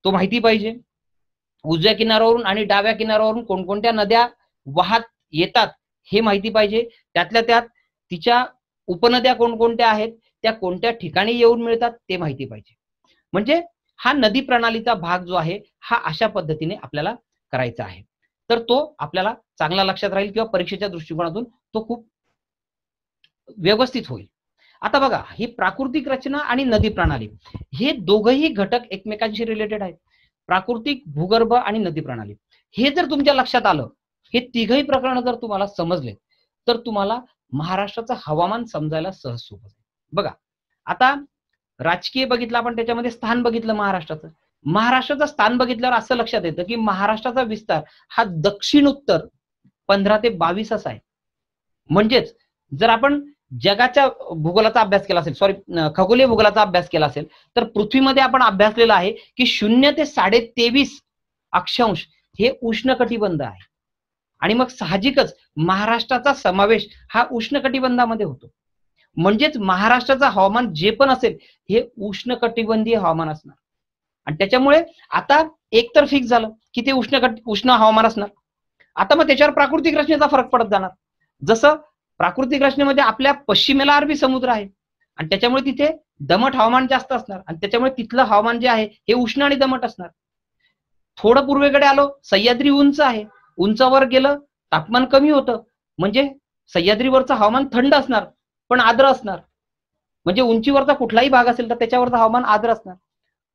तो माहिती पाहिजे. उजव्या किनाऱ्यावरून आणि डाव्या किनाऱ्यावरून कोणकोणत्या नद्या वाहत येतात हे माहिती पाहिजे. त्यातल्या त्यात तिच्या उपनद्या कोणकोणत्या आहेत, त्या कोणत्या ठिकाणी येऊन मिळतात ते माहिती पाहिजे. म्हणजे हा नदी प्रणालीचा भाग जो आहे हा अशा पद्धतीने आपल्याला करायचा आहे. तर तो आपल्याला चांगला लक्षात राहील किंवा परीक्षेच्या दृष्टिकोनातून तो खूप व्यवस्थित होईल. आता बघा, ही प्राकृतिक रचना आणि नदी प्रणाली हे दोघही घटक एकमेकांशी रिलेटेड आहेत. प्राकृतिक, भूगर्भ आणि नदी प्रणाली, हे जर तुमच्या लक्षात आलं, हे तिघही प्रकरण जर तुम्हाला समजले, तर तुम्हाला महाराष्ट्राचं हवामान समजायला सहज सोपं जाईल. बघा, आता राजकीय बघितलं आपण, त्याच्यामध्ये स्थान बघितलं महाराष्ट्राचं. महाराष्ट्राचं स्थान बघितल्यावर असं लक्षात येतं की महाराष्ट्राचा विस्तार हा दक्षिण उत्तर 15 ते 22 असा आहे. म्हणजेच जर आपण जगाच्या भूगोलाचा अभ्यास केला असेल, खगोलीय भूगोलाचा अभ्यास केला असेल, तर पृथ्वीमध्ये आपण अभ्यासलेला आहे की 0 ते 23.5 अक्षांश हे उष्णकटिबंध आहे. आणि मग साहजिकच महाराष्ट्राचा समावेश हा उष्णकटिबंधामध्ये होतो. म्हणजेच महाराष्ट्राचं हवामान जे पण असेल हे उष्णकटिबंधीय हवामान असणार. आणि त्याच्यामुळे आता एक तर फिक्स झालं की ते उष्ण हवामान असणार. आता मग त्याच्यावर प्राकृतिक रचनेचा फरक पडत जाणार. जसं प्राकृतिक रचनेमध्ये आपल्या पश्चिमेला अरबी समुद्र आहे आणि त्याच्यामुळे तिथे दमट हवामान जास्त असणार आणि त्याच्यामुळे तिथलं हवामान जे आहे हे उष्ण आणि दमट असणार. थोडं पूर्वेकडे आलो, सह्याद्री उंच आहे, उंचावर गेलं तापमान कमी होतं, म्हणजे सह्याद्रीवरचं हवामान थंड असणार पण आर्द्र असणार. म्हणजे उंचीवरचा कुठलाही भाग असेल तर त्याच्यावरचं हवामान आर्द्र असणार.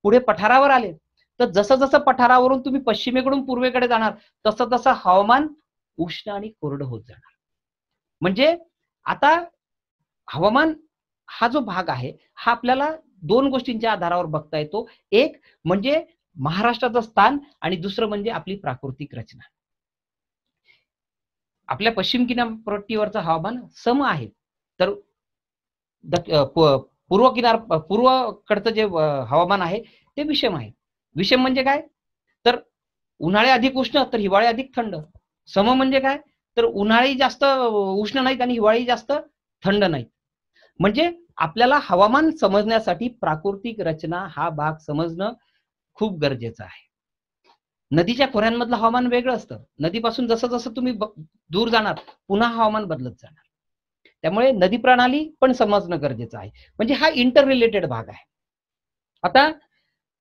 पुढे पठारावर आले तर जसं जसं पठारावरून तुम्ही पश्चिमेकडून पूर्वेकडे जाणार तसं तसं हवामान उष्ण आणि कोरडं होत जाणार. म्हणजे आता हवामान हा जो भाग आहे हा आपल्याला दोन गोष्टींच्या आधारावर बघता येतो. एक म्हणजे महाराष्ट्राचं स्थान आणि दुसरं म्हणजे आपली प्राकृतिक रचना. आपल्या पश्चिम किनारपट्टीवरचं हवामान सम आहे, तर पूर्वकडचं जे हवामान आहे ते विषम आहे. विषम म्हणजे काय, तर उन्हाळे अधिक उष्ण तर हिवाळे अधिक थंड. सम म्हणजे काय, तर उन्हाळी जास्त उष्ण नाहीत आणि हिवाळी जास्त थंड नाहीत. म्हणजे आपल्याला हवामान समजण्यासाठी प्राकृतिक रचना हा भाग समजणं खूप गरजेचं आहे. नदीच्या खोऱ्यांमधलं हवामान वेगळं असतं. नदीपासून जसं जसं तुम्ही दूर जाणार पुन्हा हवामान बदलत जाणार. त्यामुळे नदी प्रणाली पण समजणं गरजेचं आहे. म्हणजे हा इंटर रिलेटेड भाग आहे. आता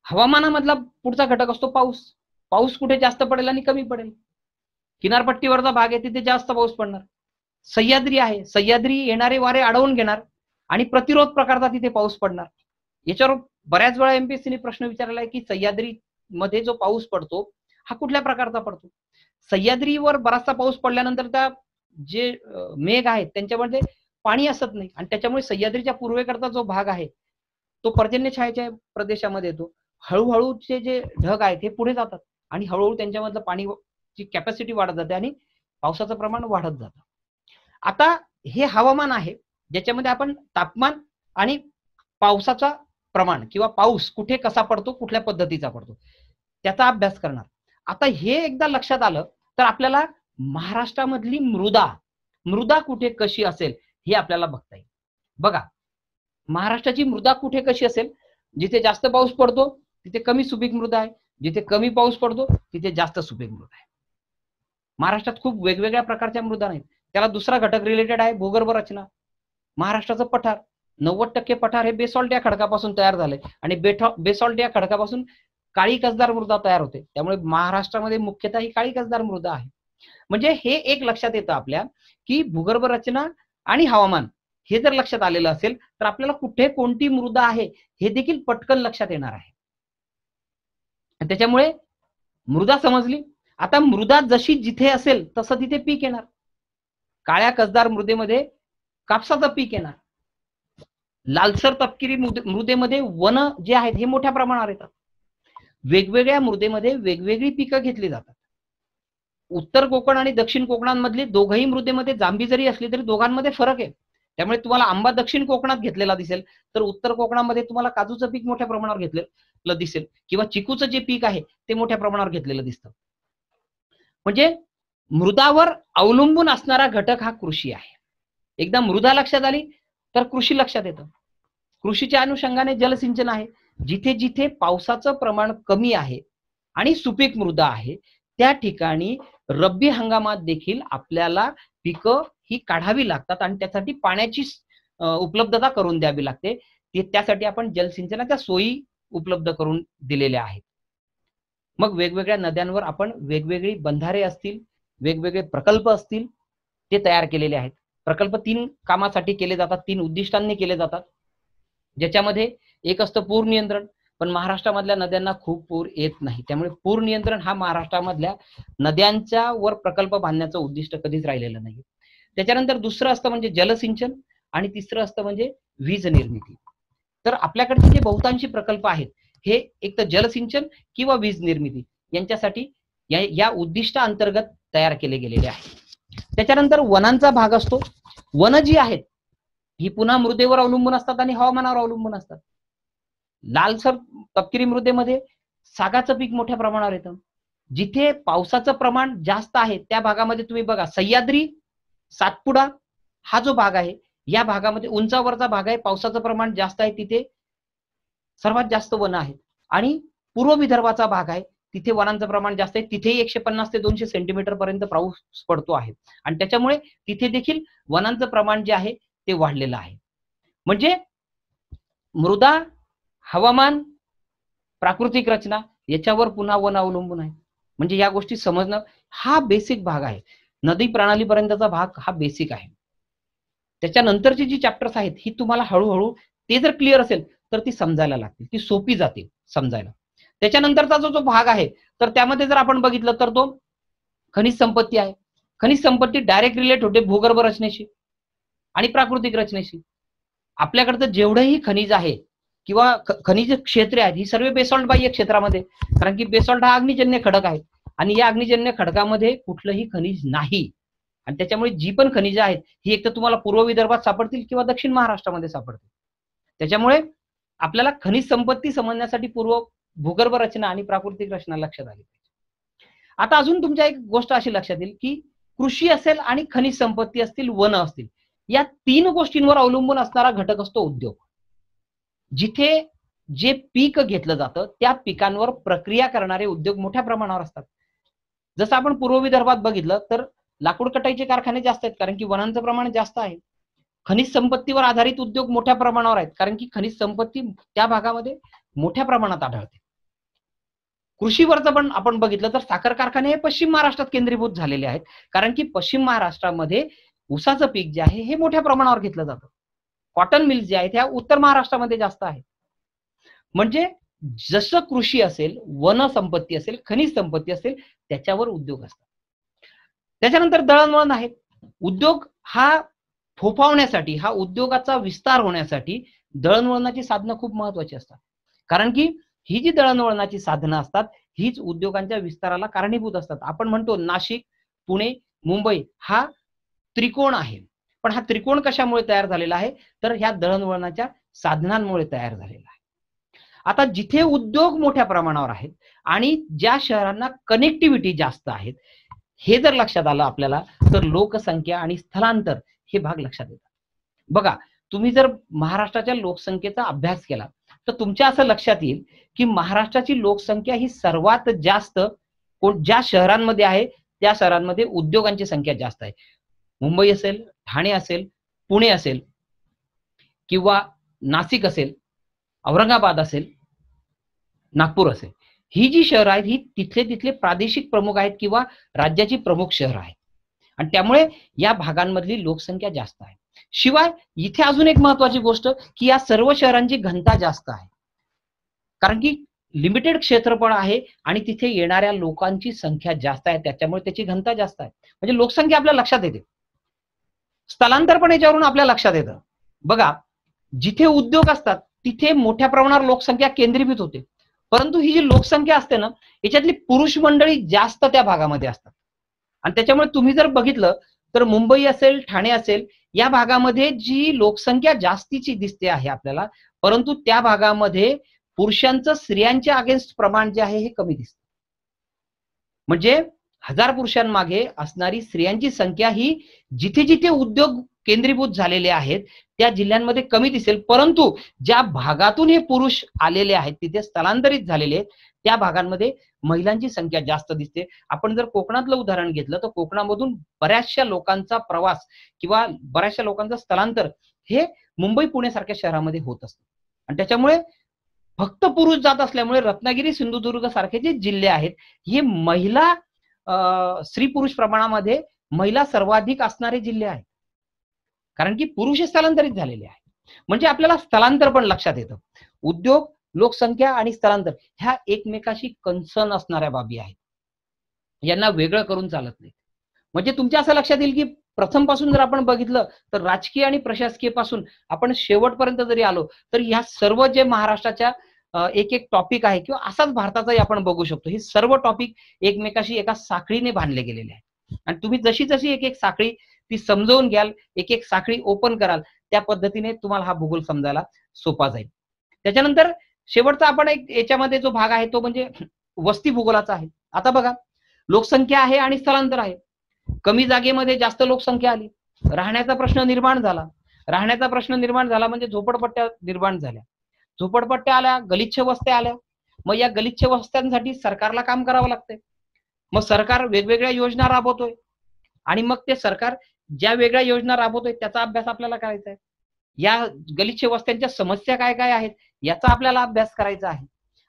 हवामानामधला पुढचा घटक असतो पाऊस. पाऊस कुठे जास्त पडेल आणि कमी पडेल. किनारपट्टीवरचा भाग आहे तिथे जास्त पाऊस पडणार. सह्याद्री आहे, सह्याद्री येणारे वारे अडवून घेणार आणि प्रतिरोध प्रकारचा तिथे पाऊस पडणार. याच्यावर बऱ्याच वेळा एमपीएससीने प्रश्न विचारला आहे की सह्याद्री मध्ये जो पाऊस पडतो हा कुठल्या प्रकारचा पडतो. सह्याद्रीवर बराचसा पाऊस पडल्यानंतर त्या जे मेघ आहेत त्यांच्यामध्ये पाणी असत नाही आणि त्याच्यामुळे सह्याद्रीच्या पूर्वेकडचा जो भाग आहे तो पर्जन्य छायेच्या प्रदेशामध्ये येतो. हळूहळूचे जे ढग आहेत हे पुढे जातात आणि हळूहळू त्यांच्यामधलं पाणीची कॅपॅसिटी वाढत जाते आणि पावसाचं प्रमाण वाढत जातं. आता हे हवामान आहे ज्याच्यामध्ये आपण तापमान आणि पावसाचा प्रमाण किंवा पाऊस कुठे कसा पडतो, कुठल्या पद्धतीचा पडतो त्याचा अभ्यास करणार. आता हे एकदा लक्षात आलं तर आपल्याला महाराष्ट्रामधली मृदा कुठे कशी असेल हे आपल्याला बघता येईल. बघा, महाराष्ट्राची मृदा कुठे कशी असेल, जिथे जास्त पाऊस पडतो तिथे कमी सुपीक मृदा आहे, जिथे कमी पाऊस पडतो तिथे जास्त सुपीक मृदा आहे. महाराष्ट्रात खूप वेगवेगळ्या प्रकारच्या मृदा आहेत. त्याला दुसरा घटक रिलेटेड आहे भूगर्भ रचना. महाराष्ट्राचं पठार 90% पठार हे बेसॉल्ट या खडकापासून तयार झालंय आणि बेसॉल्ट या खडकापासून काळी कसदार मृदा तयार होते. त्यामुळे महाराष्ट्रामध्ये मुख्यतः ही काळी कसदार मृदा आहे. म्हणजे हे एक लक्षात येतं आपल्या की भूगर्भ रचना आणि हवामान हे जर लक्षात आलेलं असेल तर आपल्याला कुठे कोणती मृदा आहे हे देखील पटकन लक्षात येणार आहे. त्याच्यामुळे मृदा समजली. आता मृदा जशी जिथे असेल तसं तिथे पीक येणार. काळ्या कसदार मृदेमध्ये कापसाचं पीक येणार. लालसर तपकिरी मृदेमध्ये वन जे आहेत हे मोठ्या प्रमाणावर येतात. वेगवेगळ्या मृदेमध्ये वेगवेगळी पिकं घेतली जातात. उत्तर कोकण आणि दक्षिण कोकणांमधली दोघही मृदेमध्ये जांभी जरी असली तरी दोघांमध्ये फरक आहे. त्यामुळे तुम्हाला आंबा दक्षिण कोकणात घेतलेला दिसेल तर उत्तर कोकणामध्ये तुम्हाला काजूचं पीक मोठ्या प्रमाणावर घेतलेलं दिसेल किंवा चिकूचं जे पीक आहे ते मोठ्या प्रमाणावर घेतलेलं दिसतं. म्हणजे मृदावर अवलंबून असणारा घटक हा कृषी आहे. एकदा मृदा लक्षात आली तर कृषी लक्षात येतं. कृषीच्या अनुषंगाने जलसिंचन आहे. जिथे जिथे पावसाचं प्रमाण कमी आहे आणि सुपीक मृदा आहे त्या ठिकाणी रब्बी हंगामात देखील आपल्याला पिकं ही काढावी लागतात आणि त्यासाठी पाण्याची उपलब्धता करून द्यावी लागते. त्यासाठी आपण जलसिंचनाच्या सोयी उपलब्ध करून दिलेल्या आहेत. मग वेगवेगळ्या नद्यांवर आपण वेगवेगळी बंधारे असतील, वेगवेगळे प्रकल्प असतील ते तयार केलेले आहेत. प्रकल्प 3 कामासाठी केले जातात, 3 उद्दिष्टांनी केले जातात. ज्याच्यामध्ये एक असतं पूर नियंत्रण. पण महाराष्ट्रामधल्या नद्यांना खूप पूर येत नाही. त्यामुळे पूर नियंत्रण हा महाराष्ट्रामधल्या नद्यांच्या वर प्रकल्प बांधण्याचं उद्दिष्ट कधीच राहिलेलं नाही. त्याच्यानंतर दुसरं असतं म्हणजे जलसिंचन आणि तिसरं असतं म्हणजे वीज निर्मिती. तर आपल्याकडचे जे बहुतांशी प्रकल्प आहेत हे एक तर जलसिंचन किंवा वीज निर्मिती यांच्यासाठी या उद्दिष्टाअंतर्गत तयार केले गेलेले आहे. त्याच्यानंतर वनांचा भाग असतो. वन जी आहेत ही पुन्हा मृदेवर अवलंबून असतात आणि हवामानावर अवलंबून असतात. लालसर तपकिरी मृदेमध्ये सागाचं पीक मोठ्या प्रमाणावर येतं. जिथे पावसाचं प्रमाण जास्त आहे त्या भागामध्ये तुम्ही बघा सह्याद्री, सातपुडा हा जो भाग आहे या भागामध्ये उंचावरचा भाग आहे, पावसाचं प्रमाण जास्त आहे, तिथे सर्वात जास्त वन आहेत. आणि पूर्व विदर्भाचा भाग आहे तिथे वनांचं प्रमाण जास्त आहे, तिथेही 150 ते 200 सेंटीमीटर पर्यंत पाऊस पडतो आहे आणि त्याच्यामुळे तिथे देखील वनांचं प्रमाण जे आहे ते वाढलेलं आहे. म्हणजे मृदा, हवामान, प्राकृतिक रचना याच्यावर पुन्हा वन अवलंबून आहे. म्हणजे या गोष्टी समजणं हा बेसिक भाग आहे. नदी प्रणालीपर्यंतचा भाग हा बेसिक आहे. त्याच्यानंतरची जी चॅप्टर्स आहेत ही तुम्हाला हळूहळू ते जर क्लिअर असेल तर ती समजायला लागतील, ती सोपी जातील समजायला. त्याच्यानंतरचा जो भाग आहे तर त्यामध्ये जर आपण बघितलं तर तो खनिज संपत्ती आहे. खनिज संपत्ती डायरेक्ट रिलेट होते भूगर्भ रचनेशी आणि प्राकृतिक रचनेशी. आपल्याकडचं जेवढंही खनिज आहे किंवा खनिज क्षेत्रे आहेत ही सर्व बेसॉल्ट बाह्य क्षेत्रामध्ये, कारण की बेसॉल्ट हा अग्निजन्य खडक आहे आणि या अग्निजन्य खडकामध्ये कुठलंही खनिज नाही आणि त्याच्यामुळे जी पण खनिज आहेत ही एक तर तुम्हाला पूर्व विदर्भात सापडतील किंवा दक्षिण महाराष्ट्रामध्ये सापडतील. त्याच्यामुळे आपल्याला खनिज संपत्ती समजण्यासाठी पूर्व भूगर्भ रचना आणि प्राकृतिक रचना लक्षात आली पाहिजे. आता अजून तुमच्या एक गोष्ट अशी लक्षात येईल की कृषी असेल आणि खनिज संपत्ती असतील, वन असतील, या तीन गोष्टींवर अवलंबून असणारा घटक असतो उद्योग. जिथे जे पीक घेतलं जातं त्या पिकांवर प्रक्रिया करणारे उद्योग मोठ्या प्रमाणावर असतात. जसं आपण पूर्व विदर्भात बघितलं तर लाकूड कटाईचे कारखाने जास्त आहेत कारण की वनांचं प्रमाण जास्त आहे. खनिज संपत्तीवर आधारित उद्योग मोठ्या प्रमाणावर आहेत कारण की खनिज संपत्ती त्या भागामध्ये मोठ्या प्रमाणात आढळते. कृषीवरचं पण आपण बघितलं तर साखर कारखाने हे पश्चिम महाराष्ट्रात केंद्रीभूत झालेले आहेत कारण की पश्चिम महाराष्ट्रामध्ये ऊसाचं पीक जे आहे हे मोठ्या प्रमाणावर घेतलं जातं. कॉटन मिल्स जे आहेत त्या उत्तर महाराष्ट्रामध्ये जास्त आहेत. म्हणजे जसं कृषी असेल, वन संपत्ती असेल, खनिज संपत्ती असेल त्याच्यावर उद्योग असतात. त्याच्यानंतर दळणवळण आहे. उद्योग हा फोफावण्यासाठी, हा उद्योगाचा विस्तार होण्यासाठी दळणवळणाची साधनं खूप महत्वाची असतात कारण की ही जी दळणवळणाची साधनं असतात हीच उद्योगांच्या विस्ताराला कारणीभूत असतात. आपण म्हणतो नाशिक, पुणे, मुंबई हा त्रिकोण आहे, पण हा त्रिकोण कशामुळे तयार झालेला आहे तर ह्या दळणवळणाच्या साधनांमुळे तयार झालेला आहे. आता जिथे उद्योग मोठ्या प्रमाणावर आहेत आणि ज्या शहरांना कनेक्टिव्हिटी जास्त आहेत हे जर लक्षात आलं आपल्याला तर लोकसंख्या आणि स्थलांतर हे भाग लक्षात येतात. बघा तुम्ही जर महाराष्ट्राच्या लोकसंख्येचा अभ्यास केला तर तुमच्या असं लक्षात येईल की महाराष्ट्राची लोकसंख्या ही सर्वात जास्त ज्या शहरांमध्ये आहे त्या शहरांमध्ये उद्योगांची संख्या जास्त आहे. मुंबई असेल, ठाणे असेल, पुणे असेल किंवा नाशिक असेल, औरंगाबाद असेल, नागपूर असेल, ही जी शहरं आहेत ही तिथले प्रादेशिक प्रमुख आहेत किंवा राज्याची प्रमुख शहर आहेत आणि त्यामुळे या भागांमधली लोकसंख्या जास्त आहे. शिवाय इथे अजून एक महत्वाची गोष्ट की या सर्व शहरांची घनता जास्त आहे कारण की लिमिटेड क्षेत्रफळ आहे आणि तिथे येणाऱ्या लोकांची संख्या जास्त आहे त्याच्यामुळे त्याची घनता जास्त आहे. म्हणजे लोकसंख्या आपल्या लक्षात येते. स्थलांतर पण याच्यावरून आपल्या लक्षात येतं. बघा जिथे उद्योग असतात तिथे मोठ्या प्रमाणावर लोकसंख्या केंद्रीभूत होते, परंतु ही जी लोकसंख्या असते ना याच्यातली पुरुष मंडळी जास्त त्या भागामध्ये असतात आणि त्याच्यामुळे तुम्ही जर बघितलं तर मुंबई असेल, ठाणे असेल या भागामध्ये जी लोकसंख्या जास्तीची दिसते आहे आपल्याला, परंतु त्या भागामध्ये पुरुषांचं स्त्रियांच्या अगेन्स्ट प्रमाण जे आहे हे कमी दिसतं. म्हणजे 1000 पुरुषांमागे असणारी स्त्रियांची संख्या ही जिथे जिथे उद्योग केंद्रीभूत झालेले आहेत त्या जिल्ह्यांमध्ये कमी दिसेल, परंतु ज्या भागातून हे पुरुष आलेले आहेत तिथे स्थलांतरित झालेले आहेत त्या भागांमध्ये महिलांची संख्या जास्त दिसते. आपण जर कोकणातलं उदाहरण घेतलं तर कोकणामधून बऱ्याचशा लोकांचा प्रवास किंवा बऱ्याचशा लोकांचं स्थलांतर हे मुंबई, पुणे सारख्या शहरामध्ये होत असतं आणि त्याच्यामुळे फक्त पुरुष जात असल्यामुळे रत्नागिरी, सिंधुदुर्ग सारखे जे जिल्हे आहेत हे महिला स्त्री पुरुष प्रमाणामध्ये महिला सर्वाधिक असणारे जिल्हे आहेत कारण की पुरुष स्थलांतरित झालेले आहेत. म्हणजे आपल्याला स्थलांतर पण लक्षात येतं. उद्योग लोकसंख्या आणि स्थलांतर ह्या एकमेकाशी कन्सर्न असणाऱ्या बाबी आहेत. यांना वेगळं करून चालत नाही. म्हणजे तुमच्या असं लक्षात येईल की प्रथम पासून जर आपण बघितलं तर राजकीय आणि प्रशासकीय पासून आपण शेवटपर्यंत जरी आलो तर ह्या सर्व जे महाराष्ट्राच्या एक एक टॉपिक आहे किंवा असाच भारताचाही आपण बघू शकतो. हे सर्व टॉपिक एकमेकाशी एका साखळीने बांधले गेलेले आहेत आणि तुम्ही जशी जशी एक एक साखळी ती समजवून घ्याल, एक एक साखळी ओपन कराल, त्या पद्धतीने तुम्हाला हा भूगोल समजायला सोपा जाईल. त्याच्यानंतर शेवटचा आपण एक याच्यामध्ये जो भाग आहे तो म्हणजे वस्ती भूगोलाचा आहे. आता बघा, लोकसंख्या आहे आणि स्थलांतर आहे. कमी जागेमध्ये जास्त लोकसंख्या आली, राहण्याचा प्रश्न निर्माण झाला. राहण्याचा प्रश्न निर्माण झाला म्हणजे झोपडपट्ट्या निर्माण झाल्या. झोपडपट्ट्या आल्या, गलिच्छ वस्त्या आल्या. मग या गलिच्छ वस्त्यांसाठी सरकारला काम करावं लागतंय. मग सरकार वेगवेगळ्या योजना राबवतोय आणि मग ते सरकार ज्या वेगळ्या योजना राबवतोय त्याचा अभ्यास आपल्याला करायचा आहे. या गलिच्छ वस्त्यांच्या समस्या काय काय आहेत याचा आपल्याला अभ्यास करायचा आहे.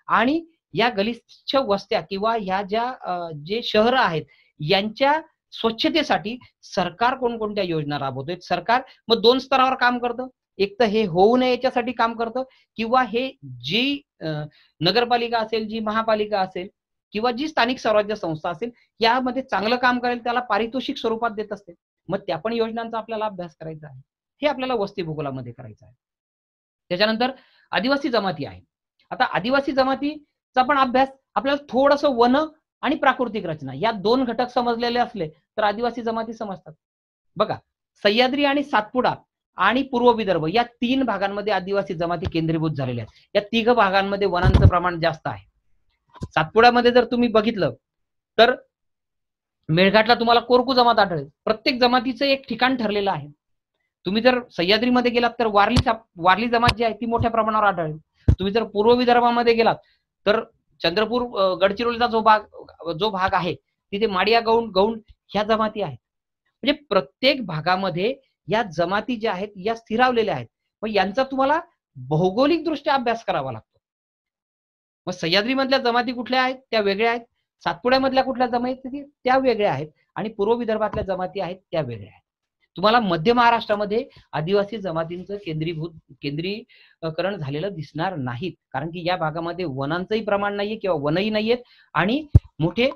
आणि या गलिच्छ वस्त्या किंवा ह्या ज्या जे शहरं आहेत यांच्या स्वच्छतेसाठी सरकार कोणकोणत्या योजना राबवतोय. सरकार मग दोन स्तरावर काम करतं. एक तर हे होऊ नये याच्यासाठी काम करतं किंवा हे जी नगरपालिका असेल, जी महापालिका असेल किंवा जी स्थानिक स्वराज्य संस्था असेल यामध्ये चांगलं काम करेल त्याला पारितोषिक स्वरूपात देत असते. मग त्या पण योजनांचा आपल्याला अभ्यास करायचा आहे. हे आपल्याला वस्ती भूगोलामध्ये करायचं आहे. त्याच्यानंतर आदिवासी जमाती आहे. आता आदिवासी जमातीचा पण अभ्यास आपल्याला थोडंसं वन आणि प्राकृतिक रचना या दोन घटक समजलेले असले तर आदिवासी जमाती समजतात. बघा, सह्याद्री आणि सातपुडा आणि पूर्व विदर्भ या तीन भागांमध्ये आदिवासी जमाती केंद्रीभूत झालेल्या आहेत. या तिघ भागांमध्ये वनांचं प्रमाण जास्त आहे. सातपुड्यामध्ये जर तुम्ही बघितलं तर मेळघाटला तुम्हाला कोरकू जमात आढळेल. प्रत्येक जमातीचं एक ठिकाण ठरलेलं आहे. तुम्ही जर सह्याद्रीमध्ये गेलात तर वारली जमात जी आहे ती मोठ्या प्रमाणावर आढळेल. तुम्ही जर पूर्व विदर्भामध्ये गेलात तर चंद्रपूर गडचिरोलीचा जो भाग आहे तिथे माडिया गौंड ह्या जमाती आहेत. म्हणजे प्रत्येक भागामध्ये या जमाती ज्या आहेत या स्थिरावलेल्या आहेत. मग यांचा तुम्हाला भौगोलिक दृष्ट्या अभ्यास करावा लागतो. मग सह्याद्रीमधल्या जमाती कुठल्या आहेत त्या वेगळ्या आहेत, सातपुड्यामधल्या कुठल्या जमाती त्या वेगळ्या आहेत आणि पूर्व विदर्भातल्या जमाती आहेत त्या वेगळ्या आहेत. तुम्हाला मध्य महाराष्ट्रामध्ये आदिवासी जमातींचं केंद्रीकरण झालेलं दिसणार नाहीत, कारण की या भागामध्ये वनांचंही प्रमाण नाहीये किंवा वनही नाहीयेत आणि मोठे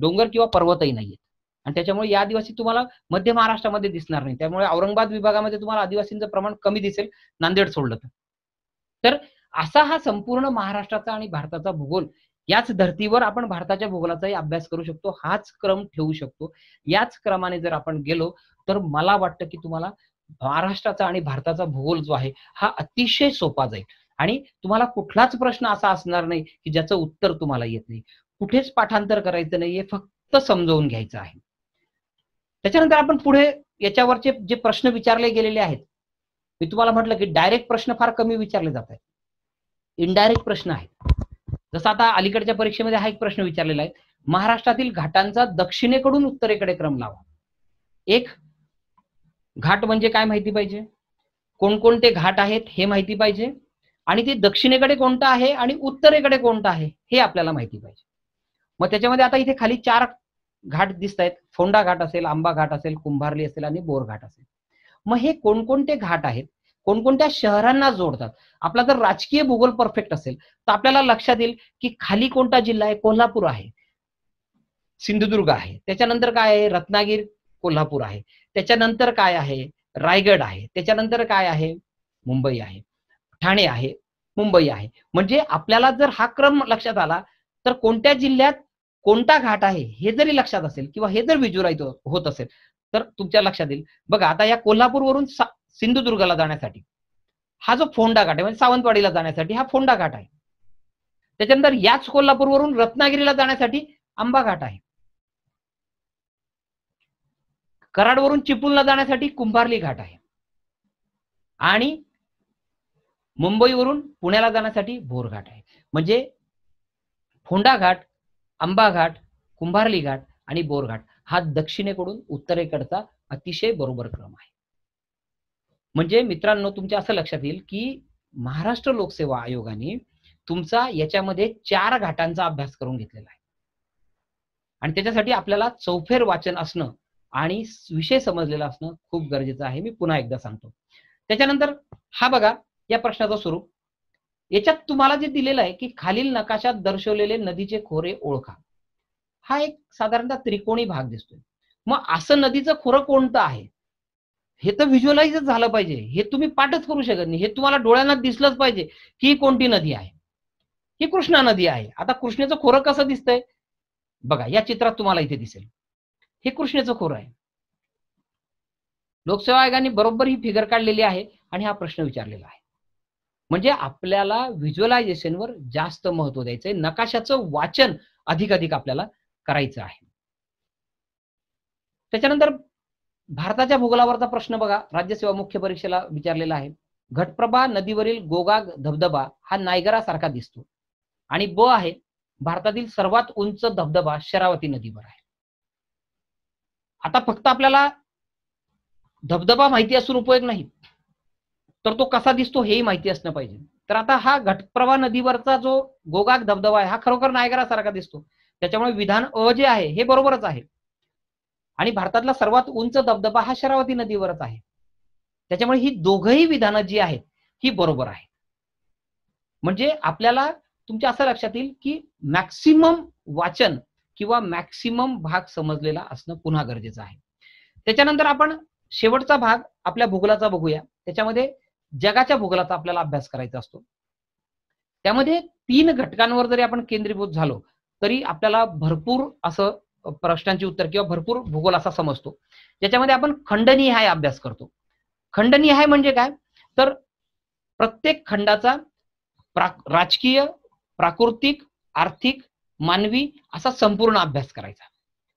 डोंगर किंवा पर्वतही नाहीयेत आणि त्याच्यामुळे या आदिवासी तुम्हाला मध्य महाराष्ट्रामध्ये दिसणार नाही. त्यामुळे औरंगाबाद विभागामध्ये तुम्हाला आदिवासींचं प्रमाण कमी दिसेल नांदेड सोडलं तर. असा हा संपूर्ण महाराष्ट्राचा आणि भारताचा भूगोल, याच धर्तीवर आपण भारताच्या भूगोलाचाही अभ्यास करू शकतो, हाच क्रम ठेवू शकतो. याच क्रमाने जर आपण गेलो तर मला वाटतं की तुम्हाला महाराष्ट्राचा आणि भारताचा भूगोल जो आहे हा अतिशय सोपा जाईल आणि तुम्हाला कुठलाच प्रश्न असा असणार नाही की ज्याचं उत्तर तुम्हाला येत नाही. कुठेच पाठांतर करायचं नाहीये, फक्त समजावून घ्यायचं आहे. त्याच्यानंतर आपण पुढे याच्यावरचे जे प्रश्न विचारले गेलेले आहेत, मी तुम्हाला म्हटलं की डायरेक्ट प्रश्न फार कमी विचारले जात आहेत, इनडायरेक्ट प्रश्न आहेत. जसं आता अलीकडच्या परीक्षेमध्ये हा एक प्रश्न विचारलेला आहे, महाराष्ट्रातील घाटांचा दक्षिणेकडून उत्तरेकडे क्रम लावा. एक घाट म्हणजे काय माहिती पाहिजे, कोणकोणते घाट आहेत हे माहिती पाहिजे आणि ते दक्षिणेकडे कोणतं आहे आणि उत्तरेकडे कोणतं आहे हे आपल्याला माहिती पाहिजे. मग त्याच्यामध्ये आता इथे खाली 4 घाट दिसत आहेत. फोंडा घाट असेल, आंबा घाट असेल, कुंभारली असेल आणि बोर घाट असेल. मग हे कोणकोणते घाट आहेत, कोणकोणत्या शहरांना जोडतात. आपला जर राजकीय भूगोल परफेक्ट असेल तर आपल्याला लक्षात येईल की खाली कोणता जिल्हा आहे, कोल्हापूर आहे, सिंधुदुर्ग आहे, त्याच्यानंतर काय आहे, रत्नागिरी कोल्हापूर आहे, त्याच्यानंतर काय आहे, रायगड आहे, त्याच्यानंतर काय आहे, मुंबई आहे, ठाणे आहे, मुंबई आहे. म्हणजे आपल्याला जर हा क्रम लक्षात आला तर कोणत्या जिल्ह्यात कोणता घाट आहे हे जरी लक्षात असेल किंवा हे जर व्हिज्युअलाइज होत असेल तर तुमच्या लक्षात येईल. बघा, आता या कोल्हापूरवरून सिंधुदुर्गला जाण्यासाठी हा जो फोंडा घाट आहे म्हणजे सावंतवाडीला जाण्यासाठी हा फोंडा घाट आहे. त्याच्यानंतर याच कोल्हापूरवरून रत्नागिरीला जाण्यासाठी आंबा घाट आहे. कराडवरून चिपळूणला जाण्यासाठी कुंभारली घाट आहे आणि मुंबईवरून पुण्याला जाण्यासाठी बोर घाट आहे. म्हणजे फोंडा घाट, आंबा घाट, कुंभारली घाट आणि बोर घाट हा दक्षिणेकडून उत्तरेकडचा अतिशय बरोबर क्रम आहे. म्हणजे मित्रांनो, तुमच्या असं लक्षात येईल की महाराष्ट्र लोकसेवा आयोगाने तुमचा याच्यामध्ये 4 घाटांचा अभ्यास करून घेतलेला आहे आणि त्याच्यासाठी आपल्याला चौफेर वाचन असणं आणि विषय समजलेला असणं खूप गरजेचं आहे. मी पुन्हा एकदा सांगतो. त्याच्यानंतर हा बघा या प्रश्नाचं स्वरूप, याच्यात तुम्हाला जे दिलेलं आहे की खालील नकाशात दर्शवलेले नदीचे खोरे ओळखा, हा एक साधारणतः त्रिकोणी भाग दिसतोय. मग असं नदीचं खोरं कोणतं आहे हे तर व्हिज्युअलाइजच झालं पाहिजे. हे तुम्ही पाठच करू शकत नाही. हे तुम्हाला डोळ्यांना दिसलंच पाहिजे की कोणती नदी आहे. ही कृष्णा नदी आहे. आता कृष्णेचं खोरं कसं दिसतंय बघा, या चित्रात तुम्हाला इथे दिसेल. हे कृष्णेचं खोरं आहे. लोकसेवा आयोगाने बरोबर ही फिगर काढलेली आहे आणि हा प्रश्न विचारलेला आहे. म्हणजे आपल्याला व्हिज्युअलायझेशनवर जास्त महत्व द्यायचंय, नकाशाचं वाचन अधिकाधिक आपल्याला करायचं आहे. त्याच्यानंतर भारताच्या भूगोलावरचा प्रश्न बघा, राज्यसेवा मुख्य परीक्षेला विचारलेला आहे. घटप्रभा नदीवरील गोगाग धबधबा हा नायगरा सारखा दिसतो आणि ब आहे भारतातील सर्वात उंच धबधबा शरावती नदीवर आहे. आता फक्त आपल्याला धबधबा माहिती असून उपयोग नाही, तर तो कसा दिसतो हेही माहिती असणं पाहिजे. तर आता हा घटप्रभा नदीवरचा जो गोगाक धबधबा आहे हा खरोखर नायगरा सारखा दिसतो. त्याच्यामुळे विधान अ जे आहे हे बरोबरच आहे. आणि भारतातला सर्वात उंच धबधबा हा शरावती नदीवरच आहे. त्याच्यामुळे ही दोघही विधानं जी आहेत ही बरोबर आहे. म्हणजे आपल्याला तुमच्या असं लक्षात येईल की मॅक्सिमम वाचन किंवा मॅक्सिमम भाग समजलेला असणं पुन्हा गरजेचं आहे. त्याच्यानंतर आपण शेवटचा भाग आपल्या भूगोलाचा बघूया. त्याच्यामध्ये जगाच्या भूगोलाचा आपल्याला अभ्यास करायचा असतो. त्यामध्ये 3 घटकांवर जरी आपण केंद्रीभूत झालो तरी आपल्याला भरपूर असं प्रश्नांची उत्तर किंवा भरपूर भूगोल असा समजतो, ज्याच्यामध्ये आपण खंडनिहाय अभ्यास करतो. खंडनिहाय म्हणजे काय, तर प्रत्येक खंडाचा राजकीय, प्राकृतिक, आर्थिक, मानवी असा संपूर्ण अभ्यास करायचा.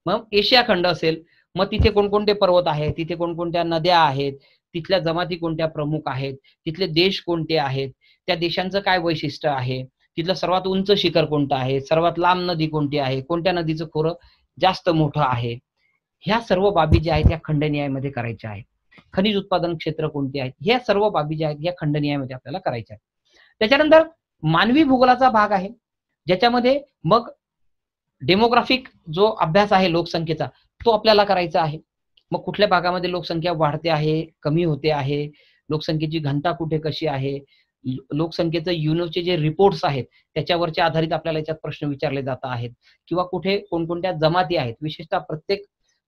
मग एशिया खंड असेल, मग तिथे कोणकोणते पर्वत आहेत, तिथे कोणकोणत्या नद्या आहेत, तिथल्या जमाती कोणत्या प्रमुख आहेत, तिथले देश कोणते आहेत, त्या देशांचं काय वैशिष्ट्य आहे, तिथलं सर्वात उंच शिखर कोणतं आहे, सर्वात लांब नदी कोणती आहे, कोणत्या नदीचं खोरं जास्त मोठं आहे, ह्या सर्व बाबी ज्या आहेत या खंडनिहायमध्ये करायच्या आहेत. खनिज उत्पादन क्षेत्र कोणते आहेत, ह्या सर्व बाबी ज्या आहेत या खंडनिहायमध्ये आपल्याला करायच्या आहेत. त्याच्यानंतर मानवी भूगोलाचा भाग आहे, ज्याच्यामध्ये मग डेमोग्राफिक जो अभ्यास आहे लोकसंख्येचा तो आपल्याला करायचा आहे. मग कुठल्या भागामध्ये लोकसंख्या वाढते आहे, कमी होते आहे, लोकसंख्येची घनता कुठे कशी आहे, लोकसंख्येचं युनोचे जे रिपोर्ट्स आहेत त्याच्यावरच्या आधारित आपल्याला याच्यात प्रश्न विचारले जात आहेत, किंवा कुठे कोणकोणत्या जमाती आहेत. विशेषतः प्रत्येक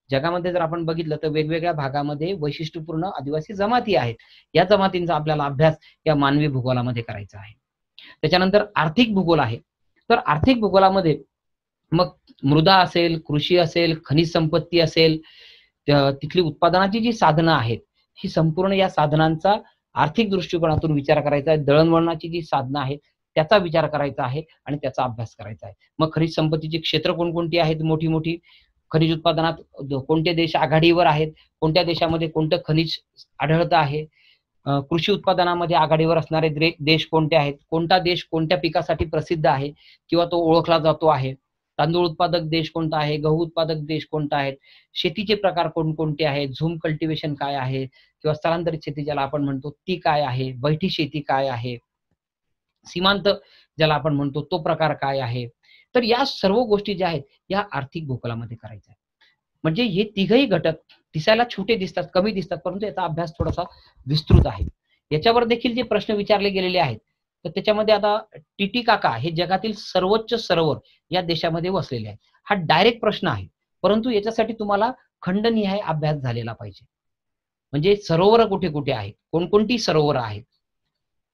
जगामध्ये जर आपण बघितलं तर वेगवेगळ्या भागामध्ये वैशिष्ट्यपूर्ण आदिवासी जमाती आहेत. या जमातींचा आपल्याला अभ्यास या मानवी भूगोलामध्ये करायचा आहे. त्याच्यानंतर आर्थिक भूगोल आहे. तर आर्थिक भूगोलामध्ये मग मृदा असेल, कृषी असेल, खनिज संपत्ती असेल, तिथली उत्पादनाची जी साधनं आहेत ही संपूर्ण या साधनांचा आर्थिक दृष्टिकोनातून विचार करायचा आहे. दळणवळणाची जी साधनं आहेत त्याचा विचार करायचा आहे आणि त्याचा अभ्यास करायचा आहे. मग खनिज संपत्तीची क्षेत्र कोणकोणती आहेत, मोठी मोठी खनिज उत्पादनात कोणते देश आघाडीवर आहेत, कोणत्या देशामध्ये कोणतं खनिज आढळतं आहे, कृषी उत्पादनामध्ये आघाडीवर असणारे देश कोणते आहेत, कोणता देश कोणत्या पिकासाठी प्रसिद्ध आहे किंवा तो ओळखला जातो आहे, तांदूळ उत्पादक देश कोणता आहे, गहू उत्पादक देश कोणता आहे, शेतीचे प्रकार कोणकोणते आहेत, झूम कल्टिवेशन काय आहे किंवा स्थलांतरित शेती ज्याला आपण म्हणतो ती काय आहे, बैठी शेती काय आहे, सीमांत ज्याला आपण म्हणतो तो प्रकार काय आहे. तर या सर्व गोष्टी ज्या आहेत या आर्थिक भूगोलामध्ये करायच्या आहेत. म्हणजे हे तिघही घटक दिसायला छोटे दिसतात, कमी दिसतात, परंतु याचा अभ्यास थोडासा विस्तृत आहे. याच्यावर देखील जे प्रश्न विचारले गेलेले आहेत तर त्याच्यामध्ये आता टिटिकाका हे जगातील सर्वोच्च सरोवर या देशामध्ये वसलेले आहे. हा डायरेक्ट प्रश्न आहे, परंतु याच्यासाठी तुम्हाला खंडनिहाय अभ्यास झालेला पाहिजे. म्हणजे सरोवर कुठे कुठे आहेत, कोणकोणती सरोवर आहेत,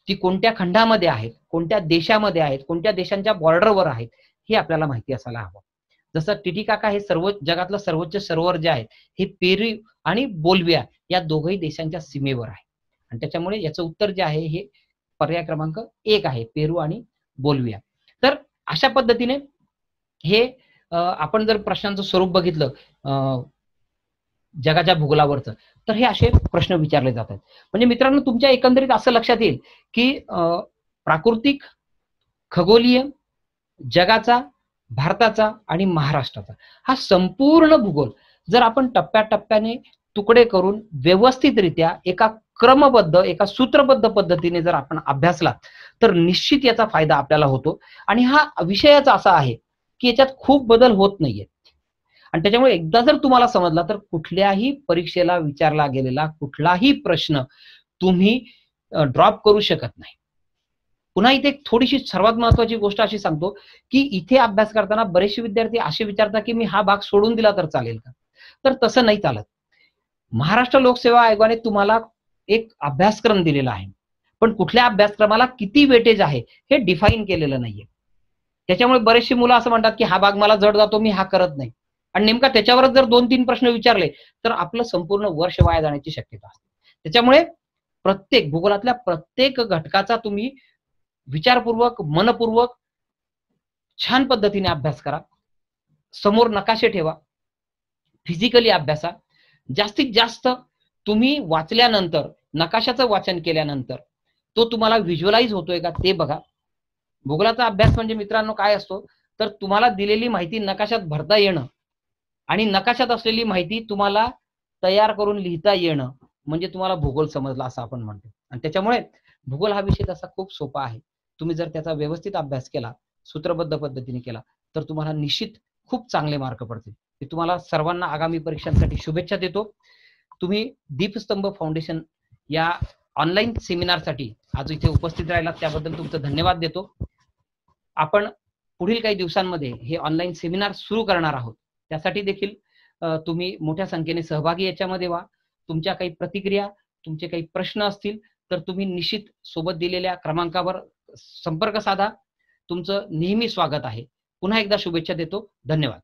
ती कोणत्या खंडामध्ये आहेत, कोणत्या देशामध्ये आहेत, कोणत्या देशांच्या बॉर्डरवर आहेत, हे आपल्याला माहिती असायला हवं. जसं टिटिकाका हे जगातलं सर्वोच्च सरोवर जे आहे हे पेरू आणि बोल्व्हिया या दोघही देशांच्या सीमेवर आहे. आणि त्याच्यामुळे याचं उत्तर जे आहे हे पर्याय क्रमांक 1 आहे, पेरू आणि बोल्व्हिया. तर अशा पद्धतीने हे आपण जर प्रश्नांचं स्वरूप बघितलं जगाच्या भूगोलावरचं तर हे असे प्रश्न विचारले जातात. म्हणजे मित्रांनो तुमच्या एकंदरीत असं लक्षात येईल की प्राकृतिक, खगोलीय, जगाचा, भारताचा आणि महाराष्ट्राचा हा संपूर्ण भूगोल जर आपण टप्प्याटप्प्याने तुकडे करून व्यवस्थितरित्या एका क्रमबद्ध, एका सूत्रबद्ध पद्धतीने जर आपण अभ्यासला तर निश्चित याचा फायदा आपल्याला होतो. आणि हा विषयाचा असा आहे की याच्यात खूप बदल होत नाहीये. आणि त्याच्यामुळे एकदा जर तुम्हाला समजला तर कुठल्याही परीक्षेला विचारला गेलेला कुठलाही प्रश्न तुम्ही ड्रॉप करू शकत नाही. पुन्हा इथे एक थोडीशी सर्वात महत्वाची गोष्ट अशी सांगतो की इथे अभ्यास करताना बरेचसे विद्यार्थी असे विचारतात की मी हा भाग सोडून दिला तर चालेल का? तर तसं नाही चालत. महाराष्ट्र लोकसेवा आयोगाने तुम्हाला एक अभ्यासक्रम दिलेला आहे, पण कुठल्या अभ्यासक्रमाला किती वेटेज आहे हे डिफाईन केलेलं नाहीये. त्याच्यामुळे बरेचशी मुलं असं म्हणतात की हा भाग मला जड जातो, मी हा करत नाही. आणि नेमका त्याच्यावरच जर 2-3 प्रश्न विचारले तर आपलं संपूर्ण वर्ष वाया जाण्याची शक्यता असते. त्याच्यामुळे प्रत्येक भूगोलातल्या प्रत्येक घटकाचा तुम्ही विचारपूर्वक, मनपूर्वक, छान पद्धतीने अभ्यास करा. समोर नकाशे ठेवा. फिजिकली अभ्यासा. जास्तीत जास्त तुम्ही वाचल्यानंतर, नकाशाचं वाचन केल्यानंतर तो तुम्हाला व्हिज्युअलाइज होतोय का ते बघा. भूगोलाचा अभ्यास म्हणजे मित्रांनो काय असतो, तर तुम्हाला दिलेली माहिती नकाशात भरता येणं आणि नकाशात असलेली माहिती तुम्हाला तयार करून लिहिता येणं म्हणजे तुम्हाला भूगोल समजला असं आपण म्हणतो. आणि त्याच्यामुळे भूगोल हा विषय तसा खूप सोपा आहे. तुम्ही जर त्याचा व्यवस्थित अभ्यास केला, सूत्रबद्ध पद्धतीने केला, तर तुम्हाला निश्चित खूप चांगले मार्क पडतील. मी तुम्हाला सर्वांना आगामी परीक्षांसाठी शुभेच्छा देतो. तुम्ही दीपस्तंभ फाउंडेशन या ऑनलाईन सेमिनारसाठी आज इथे उपस्थित राहिलात त्याबद्दल तुमचं धन्यवाद देतो. आपण पुढील काही दिवसांमध्ये हे ऑनलाईन सेमिनार सुरू करणार आहोत. त्यासाठी देखील तुम्ही मोठ्या संख्येने सहभागी याच्यामध्ये व्हा. तुमच्या काही प्रतिक्रिया, तुमचे काही प्रश्न असतील तर तुम्ही निश्चित सोबत दिलेल्या क्रमांकावर संपर्क साधा. तुमचं नेहमी स्वागत आहे. पुन्हा एकदा शुभेच्छा देतो. धन्यवाद.